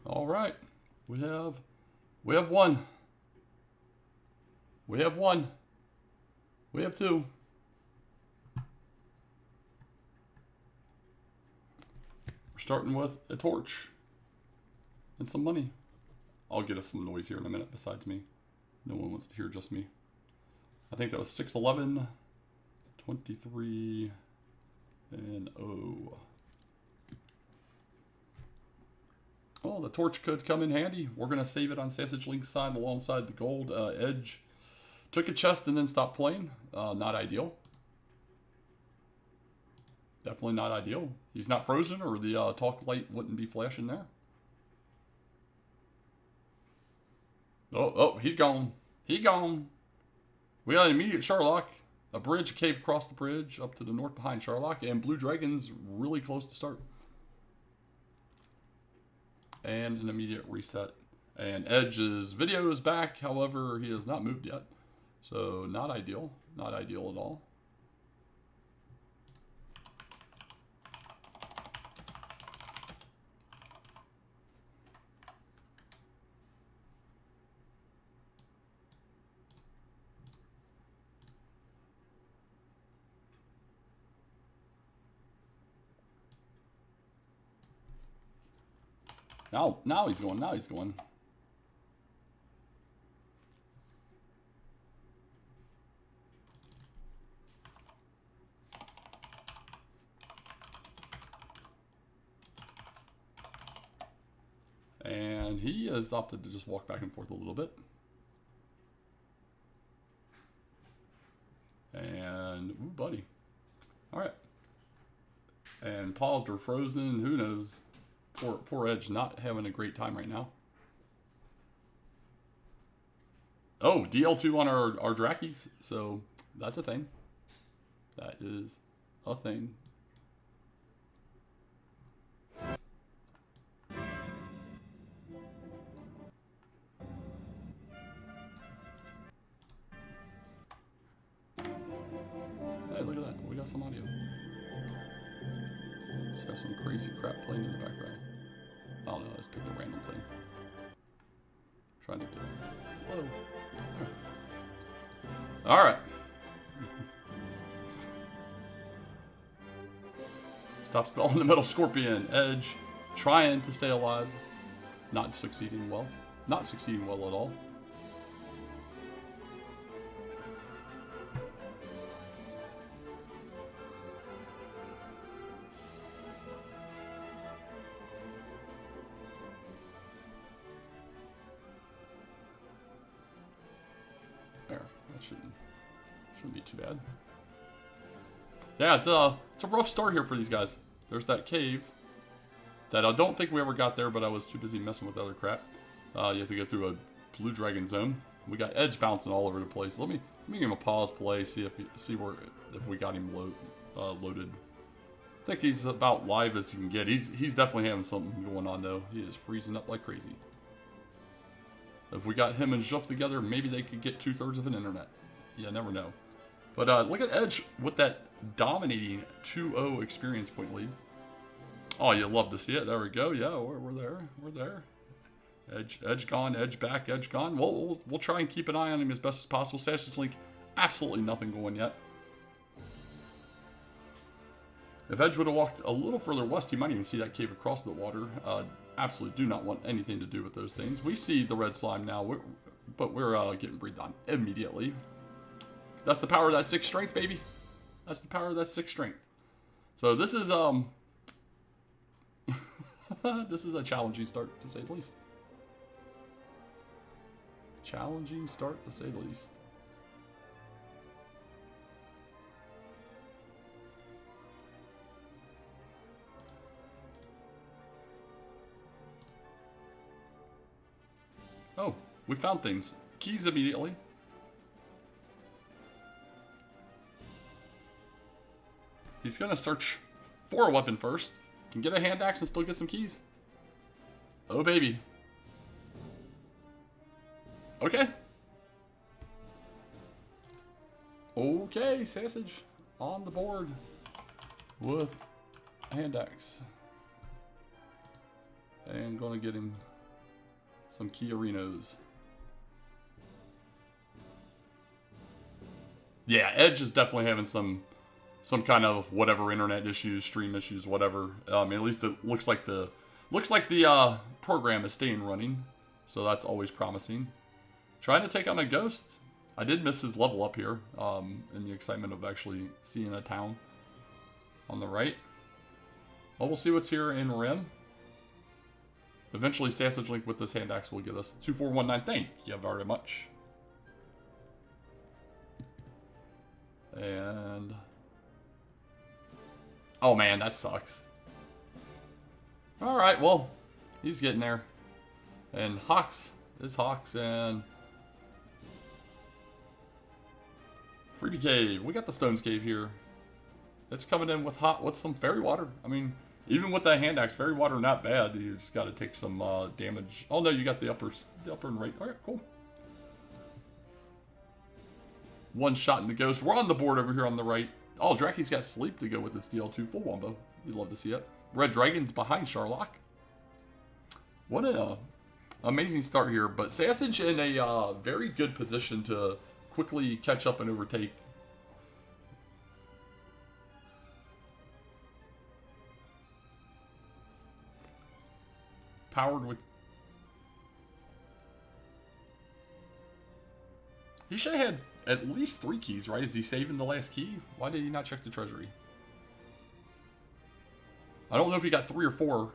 All right. We have one. We have one. We have two. We're starting with a torch and some money. I'll get us some noise here in a minute besides me. No one wants to hear just me. I think that was 611, 23, and oh. Oh, the torch could come in handy. We're going to save it on Sassagelink's side alongside the gold. Edge took a chest and then stopped playing. Not ideal. Definitely not ideal. He's not frozen, or the talk light wouldn't be flashing there. Oh, he's gone. He gone. We got an immediate Sharlock. A bridge, a cave across the bridge up to the north behind Sharlock. And Blue Dragon's really close to start. And an immediate reset. And Edge's video is back. However, he has not moved yet. So, not ideal. Not ideal at all. Now he's going. Now he's going. And he has opted to just walk back and forth a little bit. And, ooh, buddy. All right. And paused or frozen. Who knows? Poor Edge not having a great time right now. Oh, DL2 on our Drakis. So that's a thing. That is a thing. Hey, look at that. We got some audio. Just have some crazy crap playing in the background. I don't know, let's pick a random thing. Trying to get low. Alright. Stop spell in the middle, Scorpion. Edge trying to stay alive. Not succeeding well. Not succeeding well at all. Shouldn't be too bad. Yeah, it's a rough start here for these guys. There's that cave that I don't think we ever got there, but I was too busy messing with other crap. You have to go through a Blue Dragon zone. We got Edge bouncing all over the place. Let me give him a pause play, see if we got him loaded. I think he's about live as he can get. He's definitely having something going on though. He is freezing up like crazy. If we got him and Juff together, maybe they could get 2/3 of an internet. You never know. But look at Edge with that dominating 2-0 experience point lead. Oh, you love to see it. There we go. Yeah, we're there. We're there. Edge gone. Edge back. Edge gone. We'll try and keep an eye on him as best as possible. Sassagelink, absolutely nothing going yet. If Edge would have walked a little further west, he might even see that cave across the water. Absolutely do not want anything to do with those things. We see the red slime now, but we're getting breathed on immediately. That's the power of that 6 strength, baby. That's the power of that 6 strength. So this is this is a challenging start, to say the least. Challenging start, to say the least. Oh, we found things. Keys immediately. He's gonna search for a weapon first. Can get a hand axe and still get some keys. Oh, baby. Okay. Okay, Sassage on the board with a hand axe. And gonna get him Some key arenas. Yeah, Edge is definitely having some kind of whatever internet issues, stream issues, whatever. At least it looks like the program is staying running, so that's always promising. Trying to take on a ghost. I did miss his level up here in the excitement of actually seeing a town on the right. Well, we'll see what's here in Rim. Eventually, Sassagelink with this hand axe will get us 2419. Thank you very much. And oh man, that sucks. Alright, well, he's getting there. And Hawks is Hawks, and Freebie Cave. We got the Stones Cave here. It's coming in with some fairy water. I mean, even with that hand axe, fairy water not bad. You just got to take some damage. Oh no, you got the upper and right. Alright, cool. One shot in the ghost. We're on the board over here on the right. Oh, Draki's got sleep to go with its DL2 full wombo. You'd love to see it. Red Dragon's behind Sharlock. What an amazing start here. But Sassage in a very good position to quickly catch up and overtake. Powered with... He should have had at least 3 keys, right? Is he saving the last key? Why did he not check the treasury? I don't know if he got 3 or 4.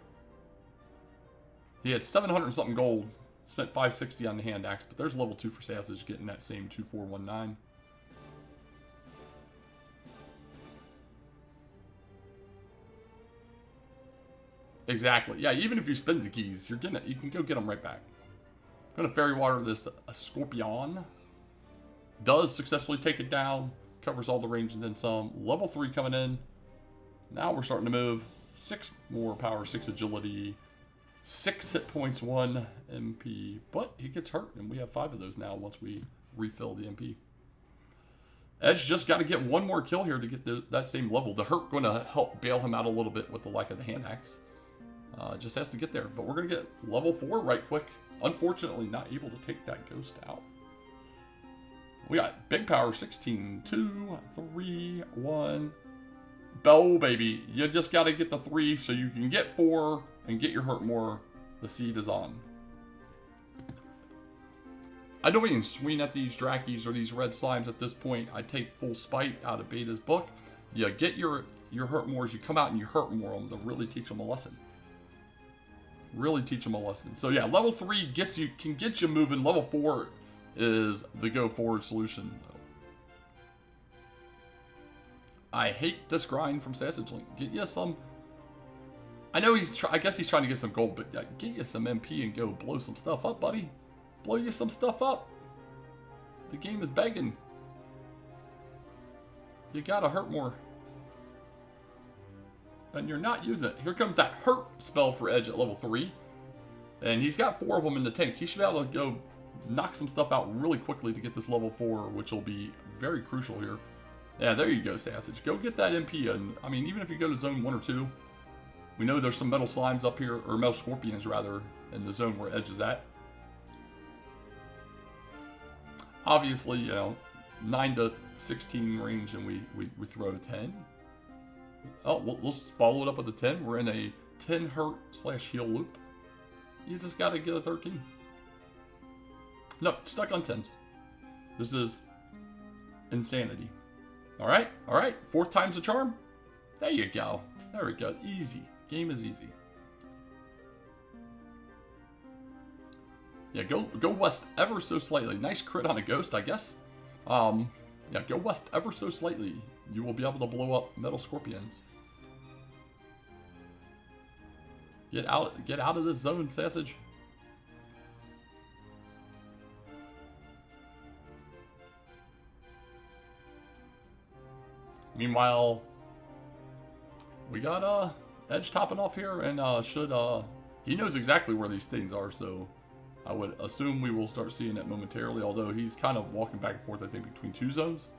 He had 700 and something gold. Spent 560 on the hand axe, but there's level 2 for Sassage getting that same 2419. Exactly. Yeah, even if you spend the keys, you can go get them right back. I'm gonna fairy water this Scorpion. Does successfully take it down. Covers all the range and then some. Level 3 coming in. Now we're starting to move. 6 more power, 6 agility, 6 hit points, 1 MP. But he gets hurt, and we have 5 of those now once we refill the MP. Edge just got to get 1 more kill here to get that same level. The hurt going to help bail him out a little bit with the lack of the hand axe. Just has to get there. But we're going to get level 4 right quick. Unfortunately, not able to take that ghost out. We got big power, 16, 2, 3, 1. Bow, baby. You just got to get the 3 so you can get 4 and get your hurt more. The seed is on. I don't even swing at these Drakis or these red slimes at this point. I take full spite out of Beta's book. You get your hurt more as you come out and you hurt more of them to really teach them a lesson. Really teach them a lesson. So yeah, level 3 can get you moving. Level 4 is the go forward solution. I hate this grind from Sassagelink. Get you some. I know I guess he's trying to get some gold, but get you some MP and go blow some stuff up, buddy. Blow you some stuff up. The game is begging. You gotta hurt more. And you're not using it. Here comes that hurt spell for Edge at level 3. And he's got 4 of them in the tank. He should be able to go knock some stuff out really quickly to get this level 4, which will be very crucial here. Yeah, there you go, Sassage. Go get that MP. And I mean, even if you go to zone 1 or 2, we know there's some metal slimes up here, or metal scorpions rather, in the zone where Edge is at. Obviously, you know, 9 to 16 range, and we throw 10. Oh, we'll follow it up with a 10. We're in a 10 hurt / heal loop. You just gotta get a 13. No, stuck on 10s. This is insanity. Alright, alright. 4th time's the charm. There you go. There we go. Easy. Game is easy. Yeah, go west ever so slightly. Nice crit on a ghost, I guess. Yeah, go west ever so slightly. You will be able to blow up metal scorpions. Get out of this zone, Sassage. Meanwhile, we got Edge topping off here, and he knows exactly where these things are, so I would assume we will start seeing it momentarily, although he's kind of walking back and forth, I think, between 2 zones.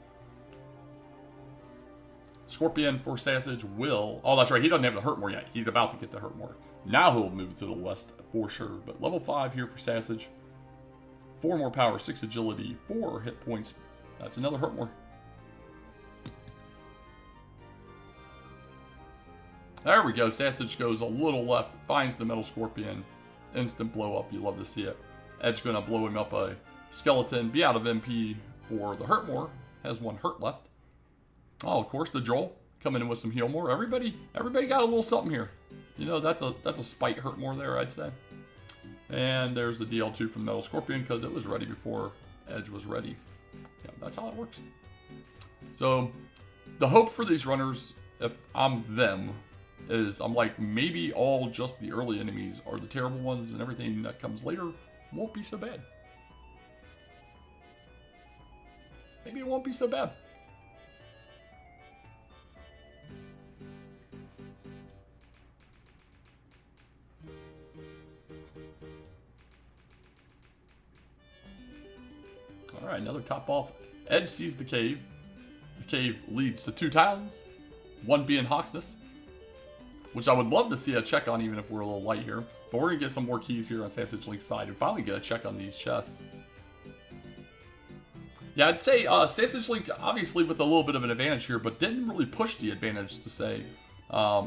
Scorpion for Sassage will... Oh, that's right. He doesn't have the hurt more yet. He's about to get the hurt more. Now he'll move to the west for sure. But level 5 here for Sassage. 4 more power, 6 agility, 4 hit points. That's another hurt more. There we go. Sassage goes a little left, finds the Metal Scorpion. Instant blow up. You love to see it. Edge going to blow him up a skeleton. Be out of MP for the hurt more. Has 1 hurt left. Oh, of course, the Droll coming in with some heal more. Everybody got a little something here. You know, that's a spite hurt more there, I'd say. And there's the DL2 from Metal Scorpion because it was ready before Edge was ready. Yeah, that's how it works. So, the hope for these runners, if I'm them, is I'm like, maybe all just the early enemies are the terrible ones and everything that comes later won't be so bad. Maybe it won't be so bad. Alright, another top off. Edge sees the cave. The cave leads to 2 towns. One being Hawksness, which I would love to see a check on even if we're a little light here. But we're going to get some more keys here on Sassagelink's side and finally get a check on these chests. Yeah, I'd say Sassagelink obviously with a little bit of an advantage here, but didn't really push the advantage to say.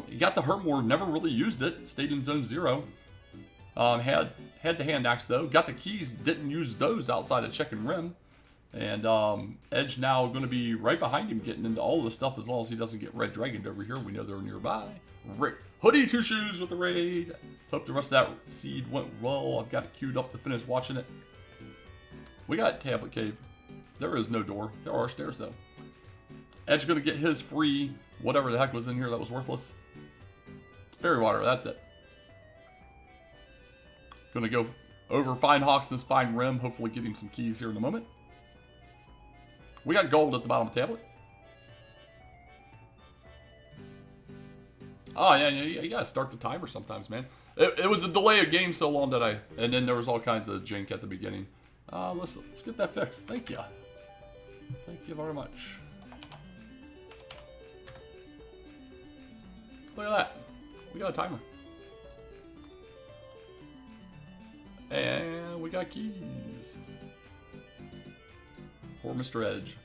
He got the Hurtmore, never really used it. Stayed in Zone 0. Had the hand axe though. Got the keys, didn't use those outside of checking rim. And Edge now going to be right behind him getting into all of the stuff as long as he doesn't get red dragoned over here. We know they're nearby. Rick Hoodie 2 Shoes with the raid. Hope the rest of that seed went well. I've got it queued up to finish watching it. We got Tablet Cave. There is no door. There are stairs though. Edge going to get his free whatever the heck was in here that was worthless. Fairy water, that's it. Going to go over find Hawksness, find Rim. Hopefully get him some keys here in a moment. We got gold at the bottom of the tablet. Oh, yeah, you gotta start the timer sometimes, man. It was a delay of game so long that and then there was all kinds of jank at the beginning. Let's get that fixed. Thank you. Thank you very much. Look at that. We got a timer. And we got keys. For Mr. Edge.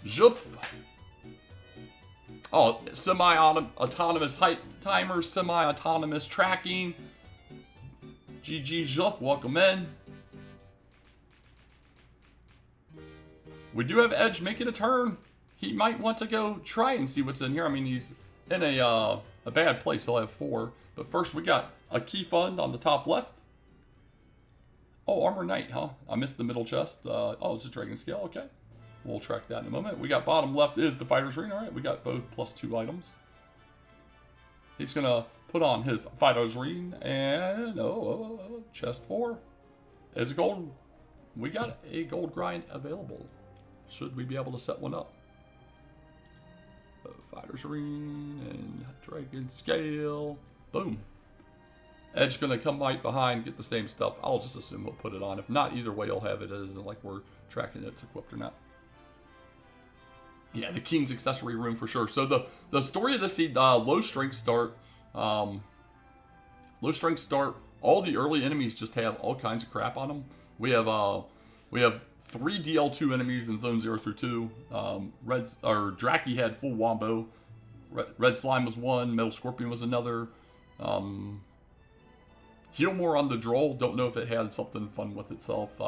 Zhoof. Oh, semi-autonomous height timer, semi-autonomous tracking. GG Zhoof, welcome in. We do have Edge making a turn. He might want to go try and see what's in here. I mean, he's in a bad place. He'll have 4. But first, we got a key fund on the top left. Oh, Armor Knight, huh? I missed the middle chest. Oh, it's a Dragon Scale. Okay. We'll track that in a moment. We got bottom left is the Fighter's Ring. All right, we got both +2 items. He's going to put on his Fighter's Ring. And, chest 4 is a gold. We got a gold grind available. Should we be able to set one up? Fighter's Ring and Dragon Scale. Boom. Edge gonna come right behind, get the same stuff. I'll just assume he'll put it on. If not, either way, he'll have it. It isn't like we're tracking it's equipped or not. Yeah, the King's accessory room for sure. So the story of this seed, low strength start. Low strength start. All the early enemies just have all kinds of crap on them. We have 3 DL2 enemies in zone 0 through 2. Draki had full wombo. Red Slime was one. Metal Scorpion was another. Heal more on the Droll. Don't know if it had something fun with itself.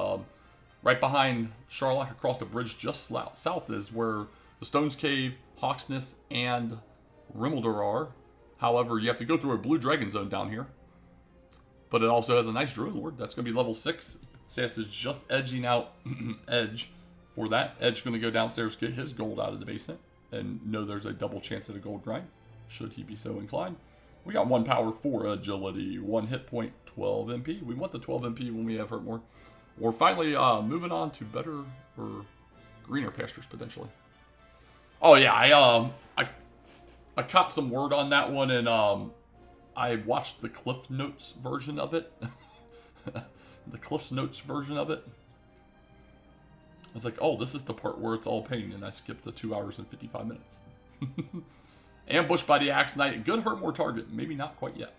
Right behind Sharlock across the bridge just south is where the Stones Cave, Hawksness, and Rimmelder are. However, you have to go through a blue dragon zone down here. But it also has a nice Druid Lord. That's going to be level 6. Sass is just edging out Edge for that. Edge going to go downstairs, get his gold out of the basement, and know there's a double chance at a gold grind, should he be so inclined. We got 1 power, 4 agility, 1 hit point, 12 MP. We want the 12 MP when we have hurt more. We're finally moving on to better or greener pastures potentially. Oh yeah, I caught some word on that one, and I watched the Cliff Notes version of it. The Cliff's Notes version of it. was like, oh, this is the part where it's all pain, and I skipped the 2 hours and 55 minutes. Ambushed by the Axe Knight. Good hurt more target. Maybe not quite yet.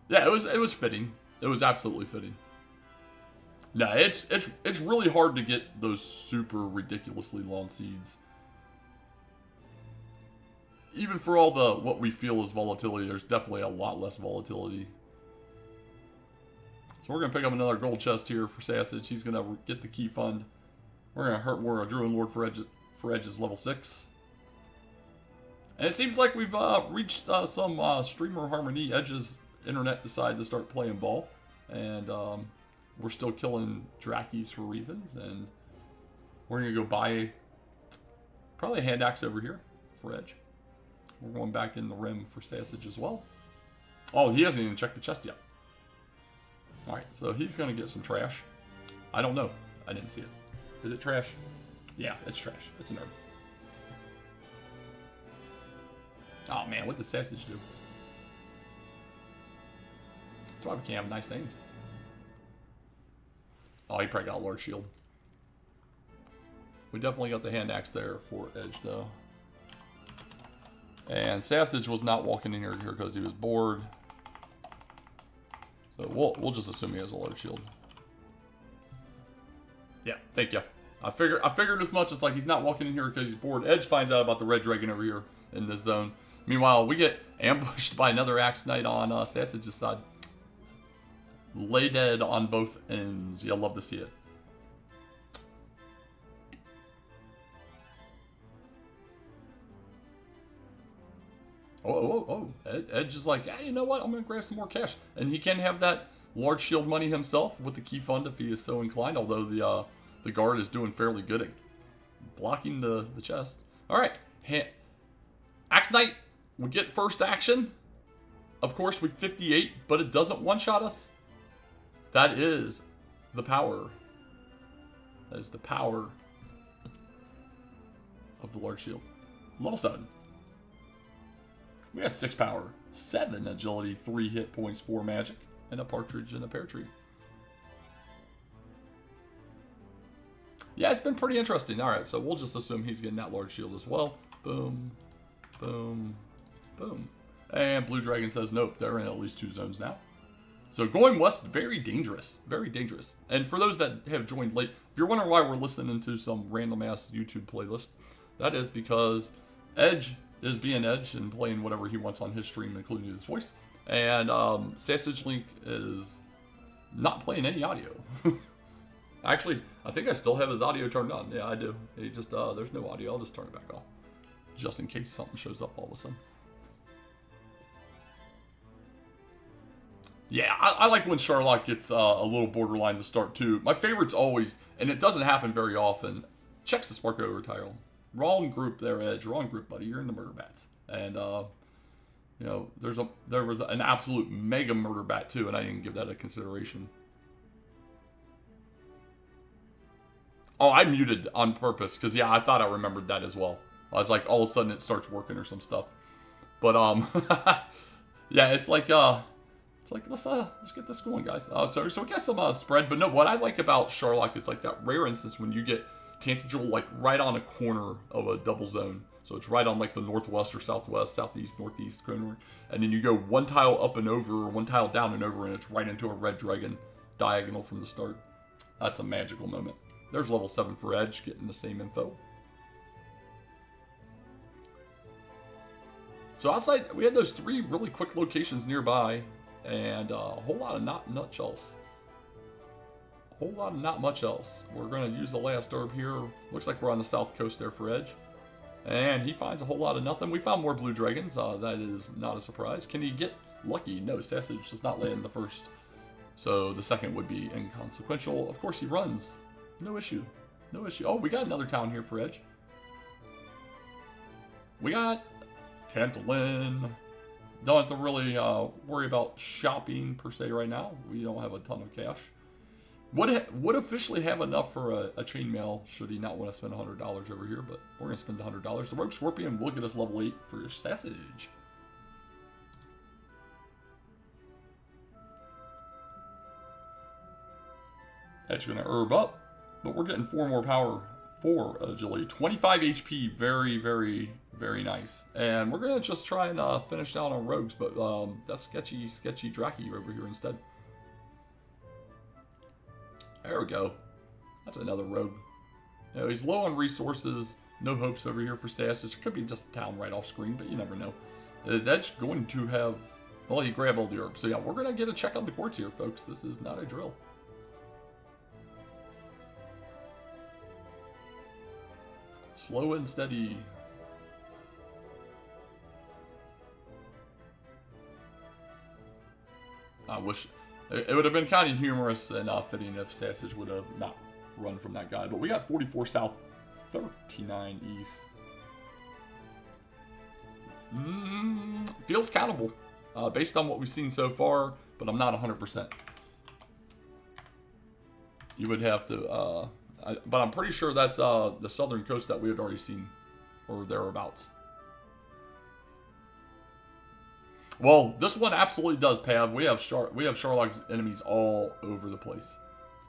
Yeah, it was fitting. It was absolutely fitting. No, it's really hard to get those super ridiculously long seeds. Even for all the what we feel is volatility, there's definitely a lot less volatility. So we're gonna pick up another gold chest here for Sassage. He's gonna get the key fund. We're gonna hurt more a Druid Lord for Edge's level 6. And it seems like we've reached some streamer harmony. Edge's internet decided to start playing ball, and we're still killing Drakkies for reasons. And we're gonna go buy probably a hand axe over here for Edge. We're going back in the rim for Sassage as well. Oh, he hasn't even checked the chest yet. Alright, so he's going to get some trash. I don't know. I didn't see it. Is it trash? Yeah, it's trash. It's an herb. Oh man, what did Sassage do? That's why we can't have nice things. Oh, he probably got a large shield. We definitely got the hand axe there for Edge though. And Sassage was not walking in here because he was bored. So we'll just assume he has a large shield. Yeah, thank you. I figured as much. It's like he's not walking in here because he's bored. Edge finds out about the red dragon over here in this zone. Meanwhile, we get ambushed by another Axe Knight on Sassage's side. Lay dead on both ends. You'll love to see it. Oh. Edge is like, yeah, you know what? I'm going to grab some more cash. And he can have that large shield money himself with the key fund if he is so inclined, although the guard is doing fairly good at blocking the chest. All right. Axe Knight, we get first action. Of course, we 58, but it doesn't one-shot us. That is the power. That is the power of the large shield. Level 7. We got 6 power, 7 agility, 3 hit points, 4 magic, and a partridge and a pear tree. Yeah, it's been pretty interesting. All right, so we'll just assume he's getting that large shield as well. Boom, boom, boom. And Blue Dragon says, nope, they're in at least 2 zones now. So going west, very dangerous. Very dangerous. And for those that have joined late, if you're wondering why we're listening to some random ass YouTube playlist, that is because Edge is being Edge and playing whatever he wants on his stream, including his voice. And Sassagelink is not playing any audio. Actually, I think I still have his audio turned on. Yeah, I do. He just, there's no audio. I'll just turn it back off. Just in case something shows up all of a sudden. Yeah, I like when Sherlock gets a little borderline to start too. My favorite's always, and it doesn't happen very often, checks the Spark over tile. Wrong group there, Edge. Wrong group, buddy. You're in the murder bats. And, you know, there was an absolute mega murder bat too, and I didn't give that a consideration. Oh, I muted on purpose, because, yeah, I thought I remembered that as well. I was like, all of a sudden it starts working or some stuff. But, yeah, it's like, let's get this going, guys. So we got some spread, but no, what I like about Sherlock is like that rare instance when you get Tantegel like right on a corner of a double zone. So it's right on like the northwest or southwest, southeast, northeast corner. And then you go 1 tile up and over, or 1 tile down and over, and it's right into a red dragon diagonal from the start. That's a magical moment. There's level 7 for Edge, getting the same info. So outside, we had those 3 really quick locations nearby, and a whole lot of not much else. We're going to use the last herb here. Looks like we're on the south coast there for Edge. And he finds a whole lot of nothing. We found more blue dragons. That is not a surprise. Can he get lucky? No, Sassage does not land the first. So the second would be inconsequential. Of course he runs. No issue. No issue. Oh, we got another town here for Edge. We got Cantlin. Don't have to really worry about shopping per se right now. We don't have a ton of cash. Would officially have enough for a chainmail should he not want to spend $100 over here, but we're going to spend $100. The Rogue Scorpion will get us level 8 for Sassage. Edge going to herb up. But we're getting 4 more power, 4 agility. 25 HP. Very, very, very nice. And we're going to just try and finish down on rogues. But that's sketchy Draki over here instead. There we go. That's another rogue. You know, he's low on resources. No hopes over here for Sassage. It could be just a town right off screen, but you never know. Is Edge going to have... Well, he grabbed all the herbs. So yeah, we're going to get a check on the courts here, folks. This is not a drill. Slow and steady. I wish... It would have been kind of humorous and fitting if Sassage would have not run from that guy. But we got 44 south, 39 east. Feels countable based on what we've seen so far, but I'm not 100%. You would have to... but I'm pretty sure that's the southern coast that we had already seen, or thereabouts. Well, this one absolutely does, Pav. We have Sharlock's enemies all over the place.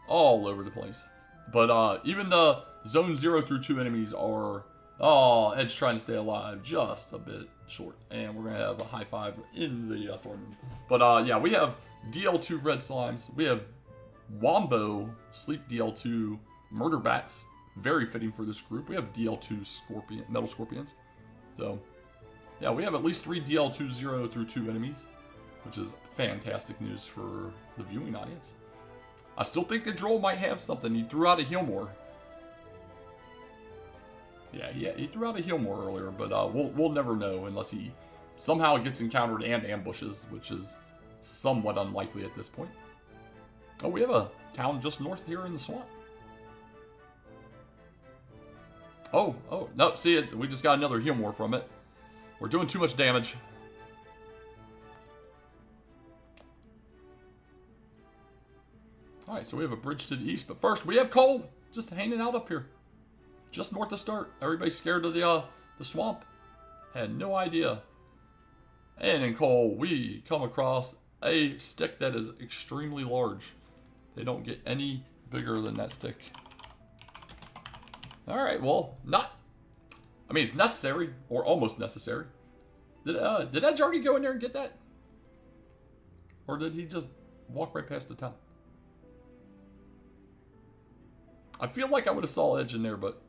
All over the place. But even the zone 0 through 2 enemies are... Oh, Edge trying to stay alive just a bit short. And we're going to have a high five in the throne room. But yeah, we have DL2 red slimes. We have Wombo, Sleep DL2, Murder Bats. Very fitting for this group. We have DL2 metal scorpions. So... yeah, we have at least 3 DL2 0 through 2 enemies, which is fantastic news for the viewing audience. I still think the Droll might have something. He threw out a Healmore. Yeah, he threw out a Healmore earlier, but we'll never know unless he somehow gets encountered and ambushes, which is somewhat unlikely at this point. Oh, we have a town just north here in the swamp. Oh, no, see it. We just got another Healmore from it. We're doing too much damage. Alright, so we have a bridge to the east. But first, we have Cole just hanging out up here. Just north of start. Everybody's scared of the swamp. Had no idea. And in Cole, we come across a stick that is extremely large. They don't get any bigger than that stick. Alright, well, I mean, it's necessary, or almost necessary. Did Edge already go in there and get that? Or did he just walk right past the town? I feel like I would have saw Edge in there, but...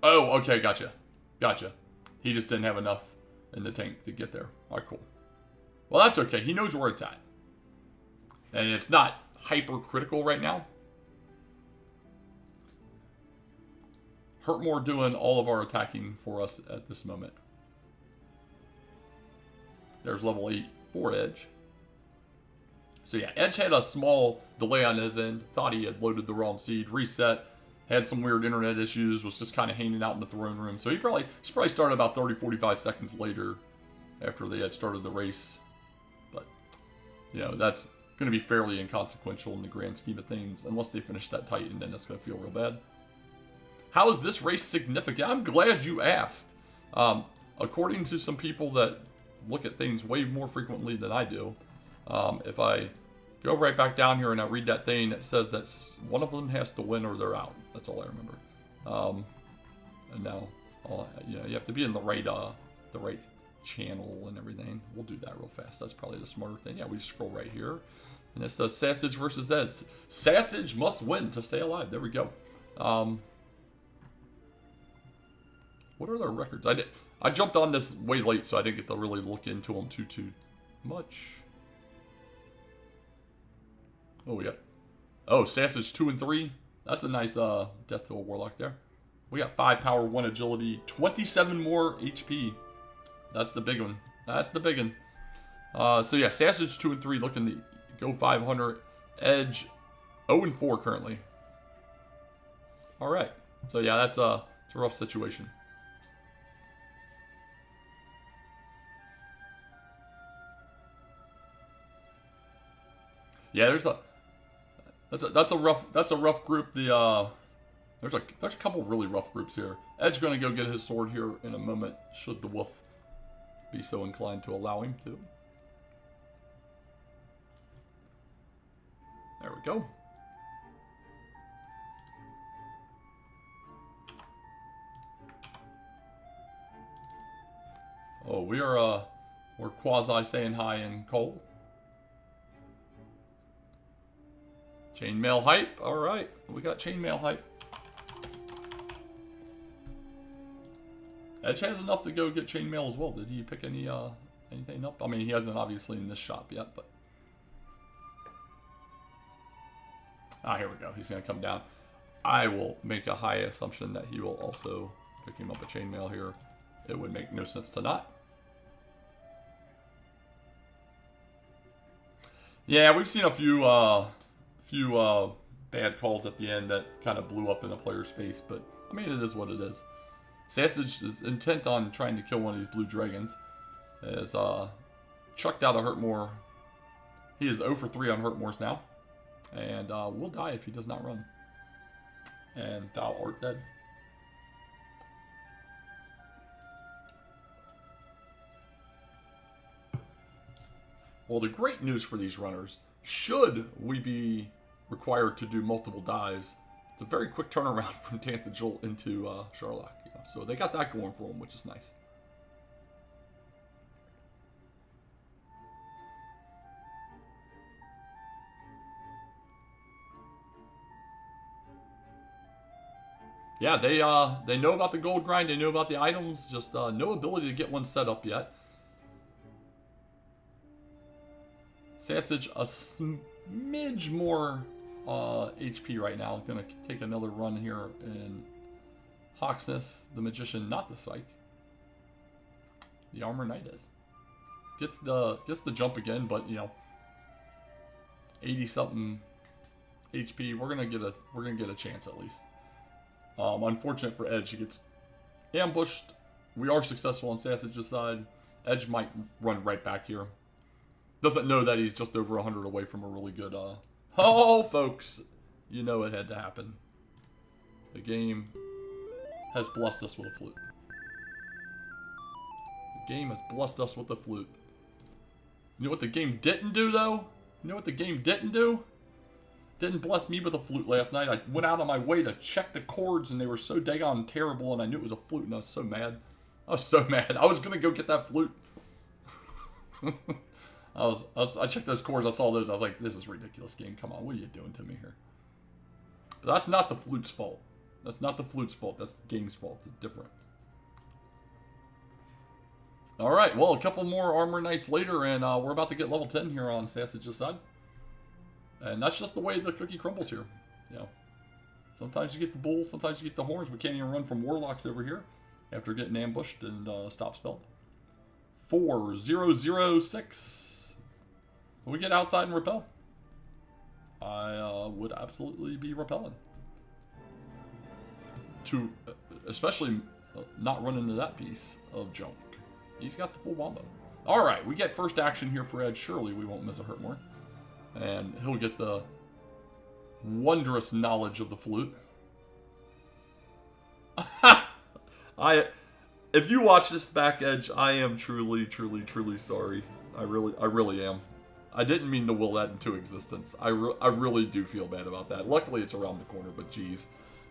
Oh, okay, gotcha. Gotcha. He just didn't have enough in the tank to get there. Alright, cool. Well, that's okay. He knows where it's at. And it's not hyper critical right now. Hurtmore doing all of our attacking for us at this moment. There's level 8 for Edge. So yeah, Edge had a small delay on his end. Thought he had loaded the wrong seed. Reset. Had some weird internet issues. Was just kind of hanging out in the throne room. So he probably started about 30-45 seconds later after they had started the race. But, you know, that's going to be fairly inconsequential in the grand scheme of things. Unless they finish that tight, and then it's going to feel real bad. How is this race significant? I'm glad you asked. According to some people that look at things way more frequently than I do, if I go right back down here and I read that thing, it says that one of them has to win or they're out. That's all I remember. And now, you know, you have to be in the right channel and everything. We'll do that real fast. That's probably the smarter thing. Yeah, we just scroll right here, and it says Sassage versus Edge. Sassage must win to stay alive. There we go. What are their records? I jumped on this way late, so I didn't get to really look into them too much. Oh, we got... Oh, Sassage 2 and 3. That's a nice death to a Warlock there. We got 5 power, 1 agility, 27 more HP. That's the big one. That's the big one. So yeah, Sassage 2 and 3 looking to go 500. Edge 0 and 4 currently. Alright. So yeah, it's a rough situation. Yeah, that's a rough group. There's a couple really rough groups here. Edge gonna go get his sword here in a moment, should the wolf be so inclined to allow him to. There we go. Oh, we're quasi saying hi in Cole. Chainmail hype. All right, we got chainmail hype. Edge has enough to go get chainmail as well. Did he pick anything up? I mean, he hasn't obviously in this shop yet, but here we go. He's gonna come down. I will make a high assumption that he will also pick him up a chainmail here. It would make no sense to not. Yeah, we've seen a few bad calls at the end that kind of blew up in the player's face, but I mean, it is what it is. Sassage is intent on trying to kill one of these blue dragons. Has chucked out a Hurtmore. He is 0 for 3 on Hurtmores now, and will die if he does not run. And thou art dead. Well, the great news for these runners, should we be required to do multiple dives, it's a very quick turnaround from Tantha Jolt into Sherlock. You know? So they got that going for them, which is nice. Yeah, they know about the gold grind, they know about the items, just no ability to get one set up yet. Sassage a smidge more HP right now. Gonna take another run here in Hawksness, the Magician, not the Psych. The Armor Knight is. Gets the jump again, but you know, 80 something HP. We're gonna get a chance at least. Unfortunate for Edge, he gets ambushed. We are successful on Sassage's side. Edge might run right back here. Doesn't know that he's just over 100 away from a really good, Oh, folks, you know it had to happen. The game has blessed us with a flute. The game has blessed us with a flute. You know what the game didn't do, though? You know what the game didn't do? Didn't bless me with a flute last night. I went out on my way to check the chords, and they were so daggone terrible, and I knew it was a flute, and I was so mad. I was so mad. I was gonna go get that flute. I checked those cores, I saw those, I was like, this is ridiculous game, come on, what are you doing to me here? But that's not the flute's fault. That's not the flute's fault, that's the game's fault, it's different. Alright, well, a couple more Armor Knights later, and we're about to get level 10 here on Sassage's side. And that's just the way the cookie crumbles here. You know, sometimes you get the bull, sometimes you get the horns. We can't even run from Warlocks over here after getting ambushed and stop spelled. 4006. Will we get outside and repel? I would absolutely be repelling. To especially not run into that piece of junk. He's got the full wombo. Alright, we get first action here for Ed. Surely we won't miss a Hurtmore. And he'll get the wondrous knowledge of the flute. If you watch this back, Edge, I am truly, truly, truly sorry. I really am. I didn't mean to will that into existence. I really do feel bad about that. Luckily, it's around the corner, but geez.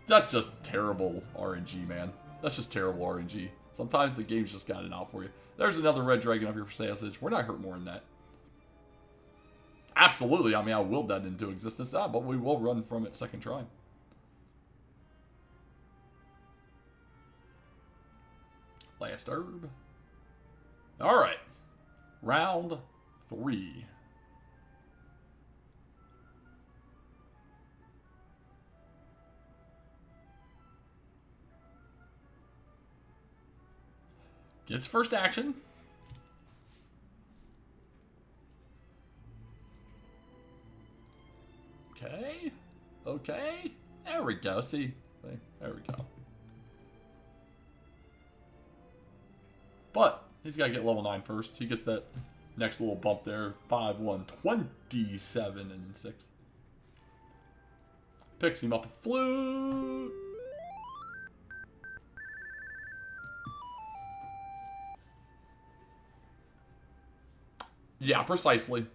That's just terrible RNG, man. That's just terrible RNG. Sometimes the game's just got it out for you. There's another red dragon up here for Sassage. We're not hurt more than that. Absolutely, I mean, I willed that into existence, but we will run from it second try. Last herb. Alright. Round 3. Gets first action. Okay. Okay. There we go. See? There we go. But he's got to get level 9 first. He gets that next little bump there. 5, 1, 27, and then 6. Picks him up a flute. Yeah, precisely.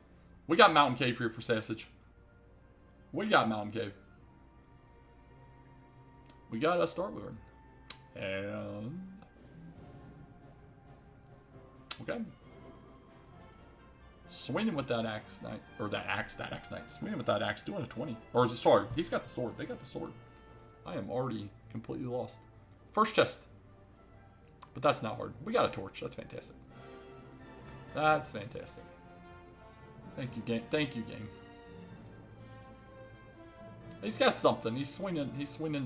We got Mountain Cave here for Sassage. We got Mountain Cave. We got a Star Wyvern. And... Okay. Swinging with that axe knight. Or that axe knight. Swinging with that axe, doing a 20. Or is it, sorry, he's got the sword. They got the sword. I am already completely lost. First chest. But that's not hard. We got a torch. That's fantastic. That's fantastic. Thank you, game. Thank you, game. He's got something. He's swinging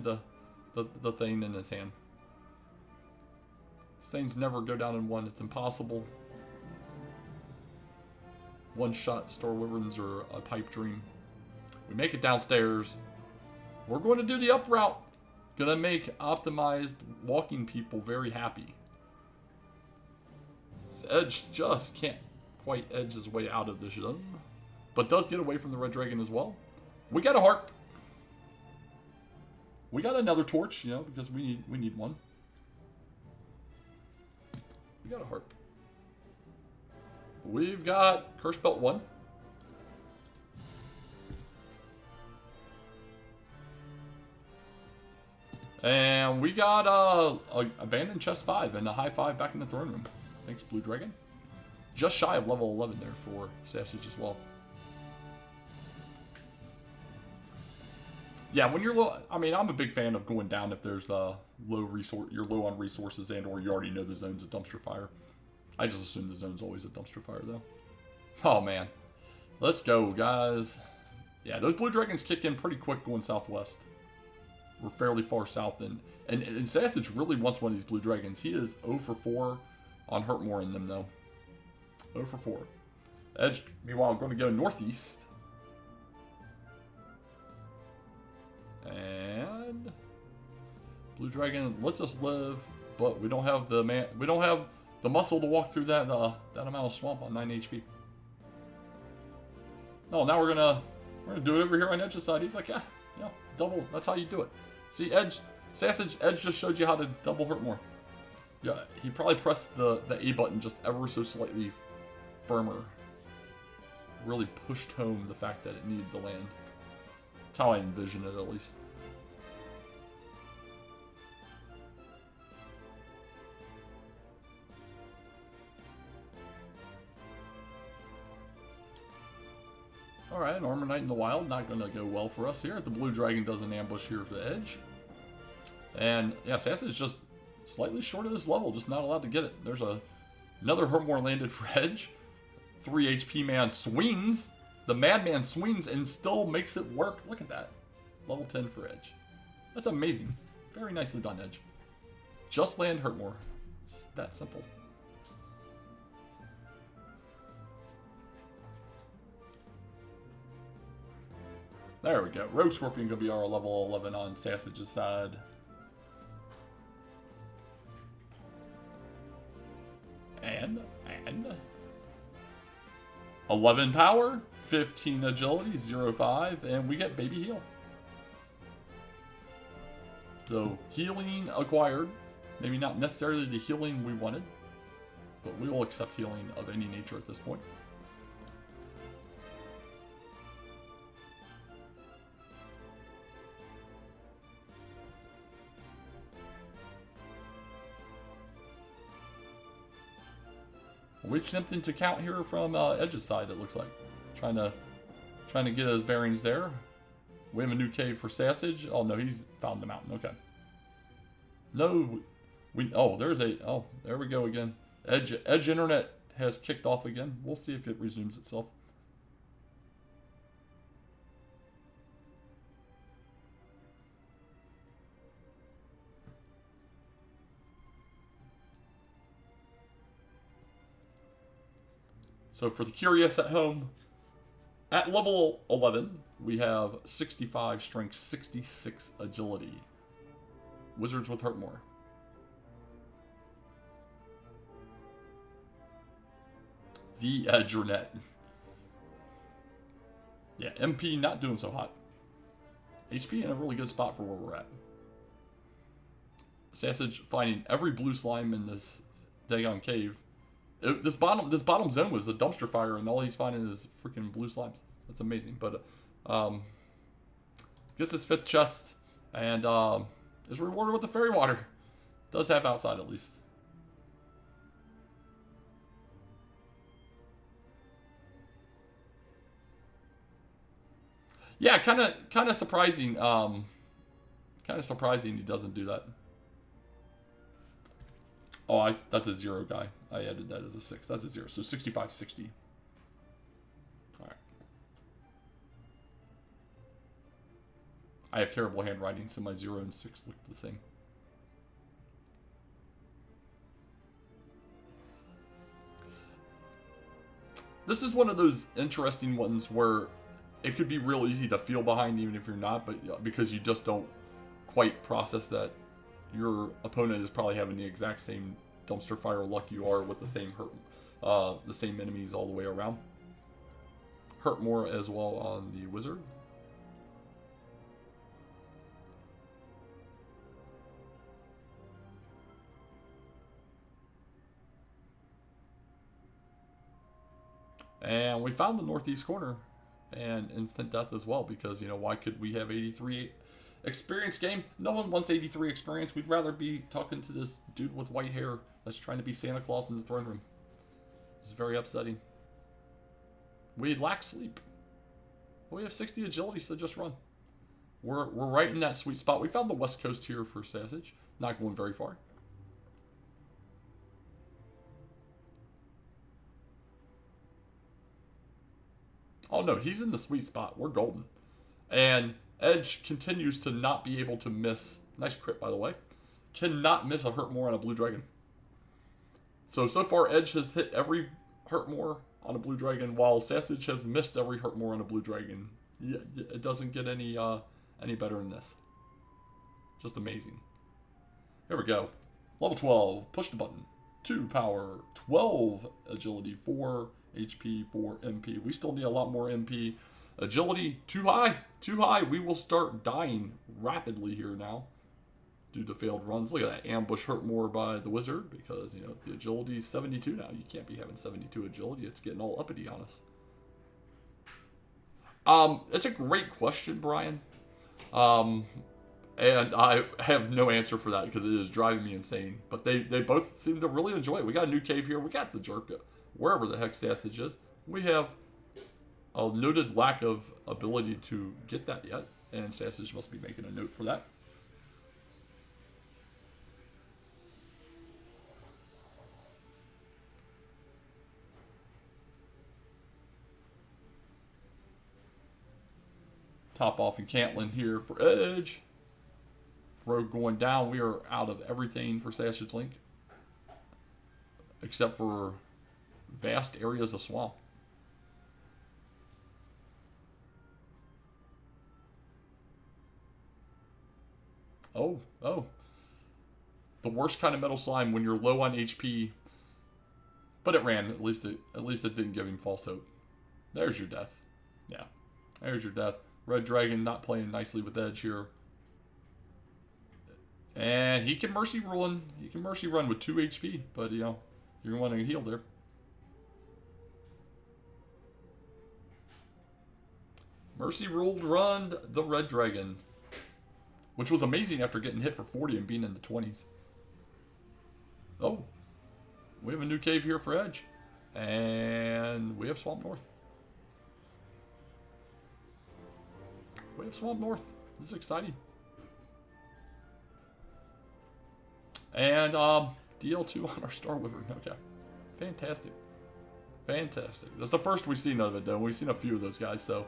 the thing in his hand. These things never go down in one. It's impossible. One-shot Star Wyverns are a pipe dream. We make it downstairs. We're going to do the up route. Gonna make optimized walking people very happy. This Edge just can't quite edge his way out of this zone. But does get away from the Red Dragon as well. We got a harp. We got another torch, you know, because we need one. We got a harp. We've got Curse Belt 1. And we got a Abandoned Chest 5 and a High 5 back in the throne room. Thanks, Blue Dragon. Just shy of level 11 there for Sassage as well. Yeah, when you're low, I mean, I'm a big fan of going down if there's low resource, you're low on resources and or you already know the zone's a dumpster fire. I just assume the zone's always a dumpster fire though. Oh man, let's go guys. Yeah, those Blue Dragons kick in pretty quick going southwest. We're fairly far south and Sassage really wants one of these Blue Dragons. He is 0 for 4 on hurt more in them though. 0 for 4. Edge, meanwhile, I'm going to go northeast. And Blue Dragon lets us live, but we don't have the muscle to walk through that amount of swamp on 9 HP. No, now we're gonna do it over here on Edge's side. He's like, yeah, double. That's how you do it. See, Sassage Edge just showed you how to double hurt more. Yeah, he probably pressed the A button just ever so slightly firmer. Really pushed home the fact that it needed to land. That's how I envision it, at least. Alright, an Armor Knight in the wild, not going to go well for us here. The Blue Dragon does an ambush here for the Edge. And, yeah, Sassage is just slightly short of this level, just not allowed to get it. There's another Hurtmore landed for Edge. 3 HP man swings. The Madman swings and still makes it work. Look at that. Level 10 for Edge. That's amazing. Very nicely done, Edge. Just land Hurtmore. It's that simple. There we go. Rogue Scorpion gonna be our level 11 on Sassage's side. And 11 power, 15 agility, 0.5, and we get Baby Heal. So healing acquired, maybe not necessarily the healing we wanted, but we will accept healing of any nature at this point. Which something to count here from Edge's side, it looks like. Trying to get his bearings there. We have a new cave for Sassage. Oh no, he's found the mountain. Okay. No, there we go again. Edge Internet has kicked off again. We'll see if it resumes itself. So for the curious at home, at level 11, we have 65 strength, 66 agility. Wizards with Hurtmore. The Edgernet. Yeah, MP not doing so hot. HP in a really good spot for where we're at. Sassage finding every blue slime in this Dagon cave. This bottom zone was a dumpster fire, and all he's finding is freaking blue slimes. That's amazing. But Gets his 5th chest, and is rewarded with the fairy water. Does have outside at least. Yeah, kind of surprising. Kind of surprising he doesn't do that. Oh, that's a 0 guy. I added that as a 6. That's a 0. So 65, 60. All right. I have terrible handwriting, so my 0 and 6 look the same. This is one of those interesting ones where it could be real easy to feel behind even if you're not, but because you just don't quite process that your opponent is probably having the exact same dumpster fire luck you are with the same the same enemies all the way around. Hurt more as well on the wizard. And we found the northeast corner and instant death as well, because, you know, why could we have 83 experience game? No one wants 83 experience. We'd rather be talking to this dude with white hair that's trying to be Santa Claus in the throne room. It's very upsetting. We lack sleep. We have 60 agility, so just run. We're right in that sweet spot. We found the west coast here for Sassage. Not going very far. Oh no, he's in the sweet spot. We're golden. And Edge continues to not be able to miss. Nice crit, by the way. Cannot miss a hurt more on a blue dragon. So far, Edge has hit every hurt more on a blue dragon, while Sassage has missed every hurt more on a blue dragon. Yeah, it doesn't get any better than this. Just amazing. Here we go. Level 12. Push the button. 2 power, 12 agility, 4 HP, 4 MP. We still need a lot more MP. Agility, too high. Too high. We will start dying rapidly here now due to failed runs. Look at that. Ambush hurt more by the wizard because, you know, the agility is 72 now. You can't be having 72 agility. It's getting all uppity on us. It's a great question, Brian. And I have no answer for that because it is driving me insane. But they both seem to really enjoy it. We got a new cave here. We got the jerk, wherever the heck Sassage is. We have a noted lack of ability to get that yet. And Sassage must be making a note for that. Top off in Cantlin here for Edge. Road going down. We are out of everything for Sassagelink, except for vast areas of swamp. Oh. The worst kind of metal slime when you're low on HP. But it ran. At least it didn't give him false hope. There's your death. Yeah. There's your death. Red Dragon not playing nicely with Edge here. And he can mercy run. He can mercy run with 2 HP, but you know, you're wanting to heal there. Mercy ruled run the Red Dragon, which was amazing after getting hit for 40 and being in the 20s. Oh, we have a new cave here for Edge, and we have Swamp North. We have Swamp North. This is exciting. And DL2 on our Star Wyvern. Okay. Fantastic. Fantastic. That's the first we've seen of it, though. We've seen a few of those guys, so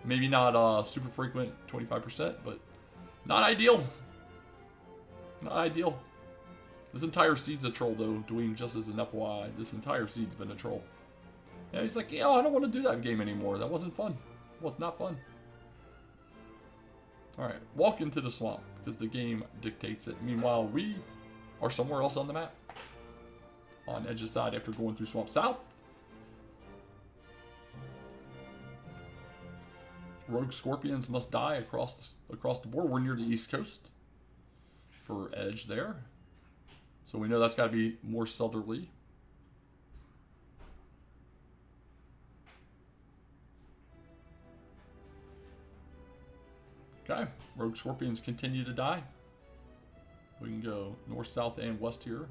maybe not super frequent, 25%, but not ideal. Not ideal. This entire seed's a troll, though. Doing just as an FYI. This entire seed's been a troll. Yeah, he's like, I don't want to do that game anymore. That wasn't fun. It was not fun. Alright, walk into the swamp, because the game dictates it. Meanwhile, we are somewhere else on the map. On Edge's side after going through Swamp South. Rogue Scorpions must die across the board. We're near the East Coast for Edge there. So we know that's got to be more southerly. Okay, rogue scorpions continue to die. We can go north, south, and west here.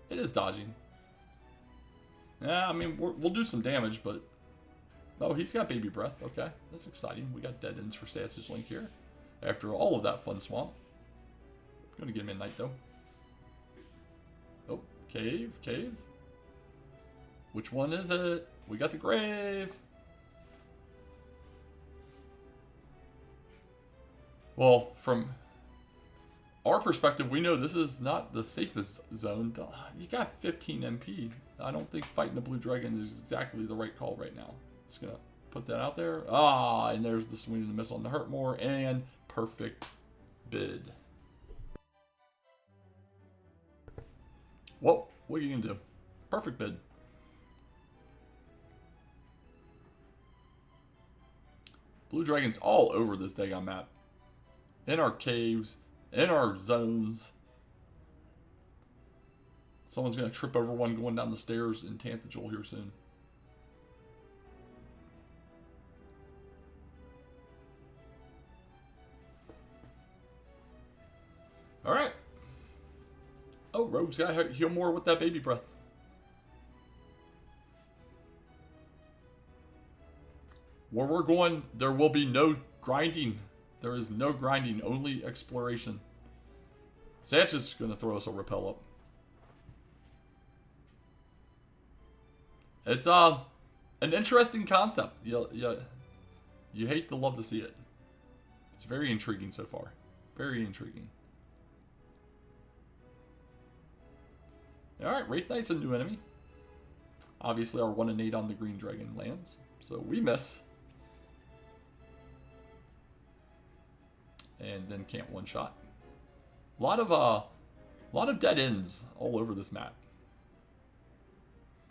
It is dodging. Yeah, I mean, we'll do some damage, but... Oh, he's got baby breath. Okay, that's exciting. We got dead ends for Sassagelink here. After all of that fun swamp. I'm gonna get him in night, though. Oh, cave, cave. Which one is it? We got the grave. Well, from our perspective, we know this is not the safest zone. You got 15 MP. I don't think fighting the blue dragon is exactly the right call right now. Just gonna put that out there. Ah, and there's the swing and the miss on the hurt more, and perfect bid. Well, what are you gonna do? Perfect bid. Blue dragons all over this daggone map. In our caves, in our zones. Someone's gonna trip over one going down the stairs in Tantajul here soon. Alright. Oh, Rogue's got to heal more with that baby breath. Where we're going, there will be no grinding. There is no grinding, only exploration. So that's just going to throw us a repel up. It's an interesting concept. You hate to love to see it. It's very intriguing so far. Very intriguing. Alright, Wraith Knight's a new enemy. Obviously our 1 and 8 on the green dragon lands. So we miss. And then can't one shot. A lot of dead ends all over this map.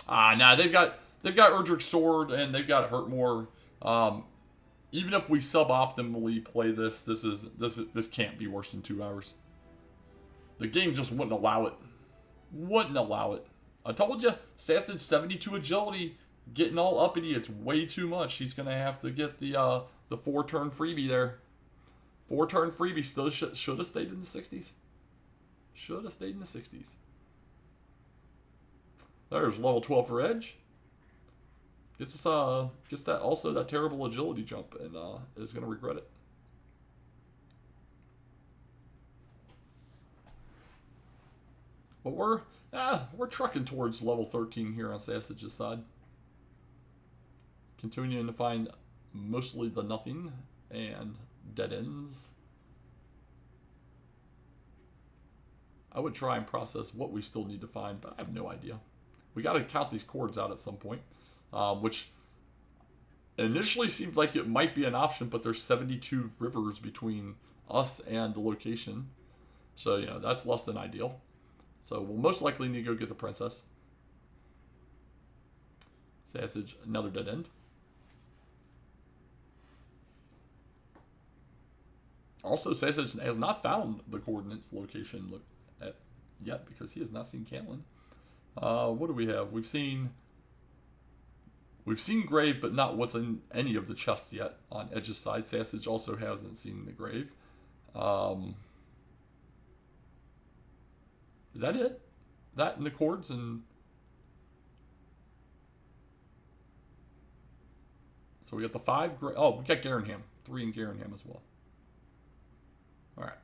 Ah, nah, they've got Erdrick's Sword and they've got Hurt More. Even if we suboptimally play this can't be worse than 2 hours. The game just wouldn't allow it. Wouldn't allow it. I told you, Sassage 72 agility, getting all uppity, it's way too much. He's gonna have to get the 4-turn freebie there. 4-turn freebie still should have stayed in the 60s. Should have stayed in the 60s. There's level 12 for Edge. Gets that also that terrible agility jump and is gonna regret it. But we're trucking towards level 13 here on Sassage's side. Continuing to find mostly the nothing and dead ends. I would try and process what we still need to find, but I have no idea. We got to count these chords out at some point, which initially seemed like it might be an option, but there's 72 rivers between us and the location. So, you know, that's less than ideal. So we'll most likely need to go get the princess. Sassage, another dead end. Also, Sassage has not found the coordinates location yet because he has not seen Catelyn. What do we have? We've seen Grave, but not what's in any of the chests yet on Edge's side. Sassage also hasn't seen the Grave. Is that it? That and the chords and... So we got the 5... Oh, we got Garenham. 3 in Garenham as well. Alright.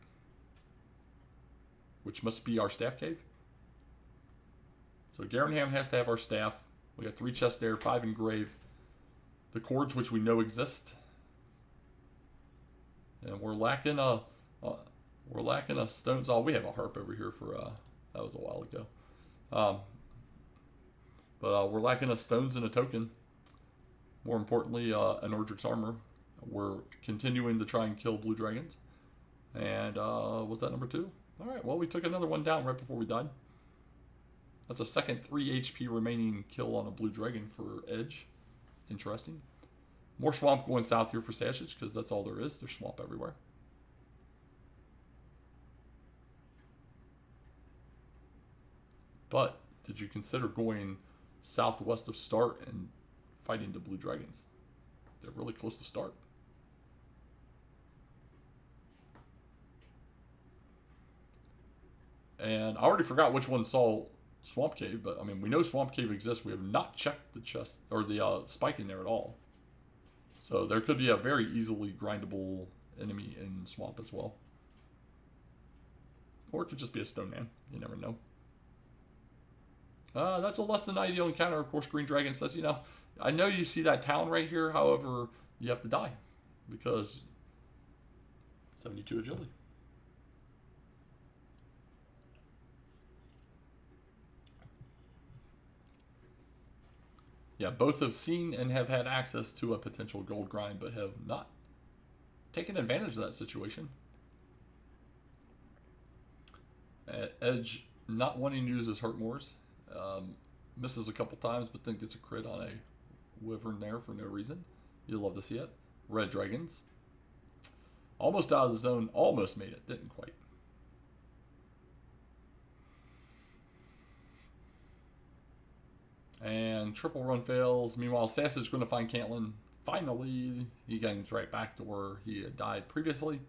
Which must be our staff cave. So Garenham has to have our staff. We got 3 chests there, 5 in Grave. The chords, which we know exist. And we're lacking a stones. Oh, we have a harp over here for... that was a while ago. But we're lacking a stones and a token. More importantly, an Erdrick's armor. We're continuing to try and kill blue dragons. And was that number 2? Alright, well, we took another one down right before we died. That's a second 3 HP remaining kill on a blue dragon for Edge. Interesting. More swamp going south here for Sassage, because that's all there is. There's swamp everywhere. But did you consider going southwest of Start and fighting the blue dragons? They're really close to Start. And I already forgot which one saw Swamp Cave, but I mean, we know Swamp Cave exists. We have not checked the chest or the spike in there at all. So there could be a very easily grindable enemy in Swamp as well. Or it could just be a stone man. You never know. That's a less than ideal encounter. Of course, Green Dragon says, you know, I know you see that town right here. However, you have to die because 72 agility. Yeah, both have seen and have had access to a potential gold grind, but have not taken advantage of that situation. Edge not wanting to use his Hurtmores. Misses a couple times, but then gets a crit on a Wyvern there for no reason. You'll love to see it. Red Dragons. Almost out of the zone. Almost made it. Didn't quite. And triple run fails. Meanwhile, Sassage going to find Caitlyn. Finally, he gains right back to where he had died previously.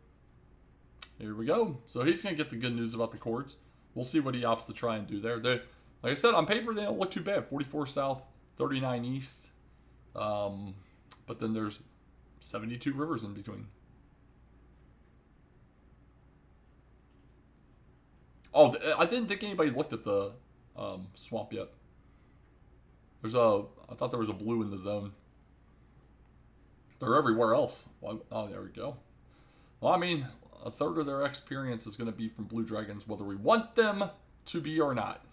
Here we go. So he's going to get the good news about the chords. We'll see what he opts to try and do there. Like I said, on paper, they don't look too bad. 44 south, 39 east. But then there's 72 rivers in between. Oh, I didn't think anybody looked at the swamp yet. I thought there was a blue in the zone. They're everywhere else. Oh, there we go. Well, I mean, a third of their experience is going to be from blue dragons, whether we want them to be or not.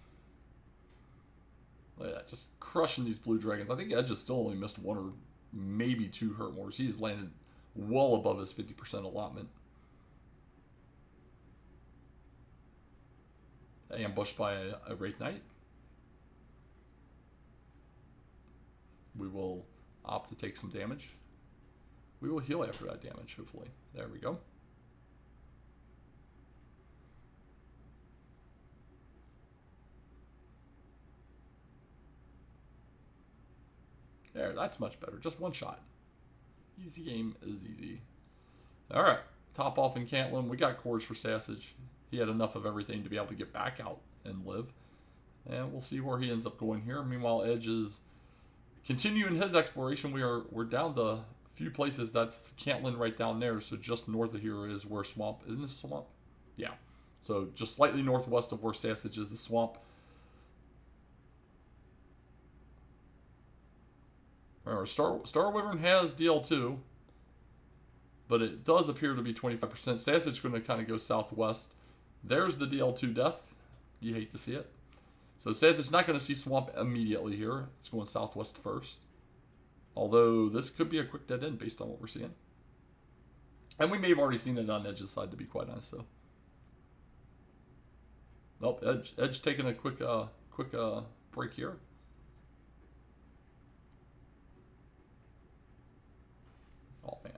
Look at that, just crushing these blue dragons. I think Edge has still only missed one or maybe two Hurtmores. He's landed well above his 50% allotment. Ambushed by a Wraith Knight. We will opt to take some damage. We will heal after that damage, hopefully. There we go. There, that's much better. Just one shot. Easy game is easy. Alright, top off in Caitlyn. We got cores for Sassage. He had enough of everything to be able to get back out and live. And we'll see where he ends up going here. Meanwhile, Edge is continuing his exploration. We're down to a few places. That's Caitlyn right down there. So just north of here is where Swamp. Isn't this Swamp? Yeah. So just slightly northwest of where Sassage is the Swamp. Remember, Star Wyvern has DL2, but it does appear to be 25%. Sassage is going to kind of go southwest. There's the DL2 death. You hate to see it. So Sassage is not going to see Swamp immediately here. It's going southwest first. Although this could be a quick dead end based on what we're seeing. And we may have already seen it on Edge's side, to be quite honest, though. Nope, Edge taking a quick break here. Oh, man.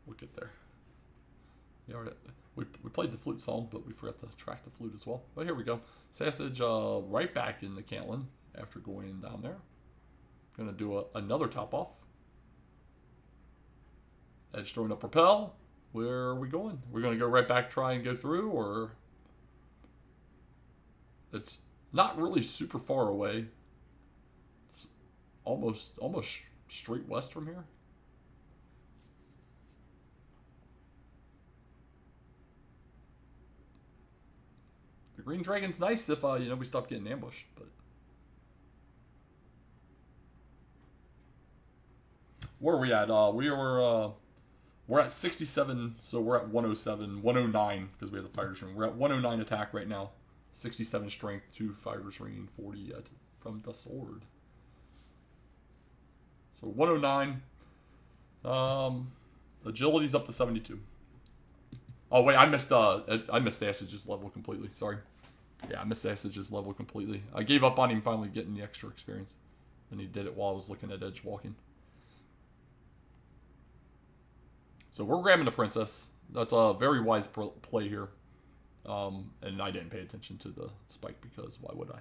We'll get there. We played the flute song, but we forgot to track the flute as well. But here we go. Sassage right back in the Caitlyn after going down there. Going to do another top off. Edge throwing up Repel. Where are we going? We're going to go right back, try and go through, or... It's not really super far away. It's almost straight west from here. The Green Dragon's nice if we stop getting ambushed, but where are we at? We're at 67, so we're at 107, 109 because we have the fighter's ring. We're at 109 attack right now, 67 strength, 2 fighter's ring, 40 from the sword. So 109. Agility's up to 72. Oh wait, I missed Sassage's level completely. Sorry. Yeah, I missed Sassage's level completely. I gave up on him finally getting the extra experience, and he did it while I was looking at Edge walking. So we're grabbing the princess. That's a very wise play here. And I didn't pay attention to the spike because why would I?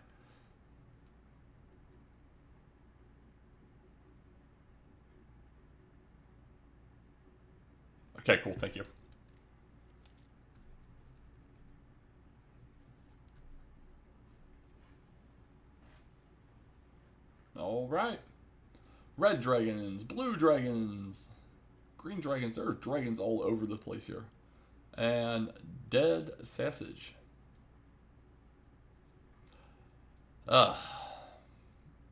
Okay, cool. Thank you. All right. Red dragons, blue dragons, green dragons. There are dragons all over the place here. And dead Sassage.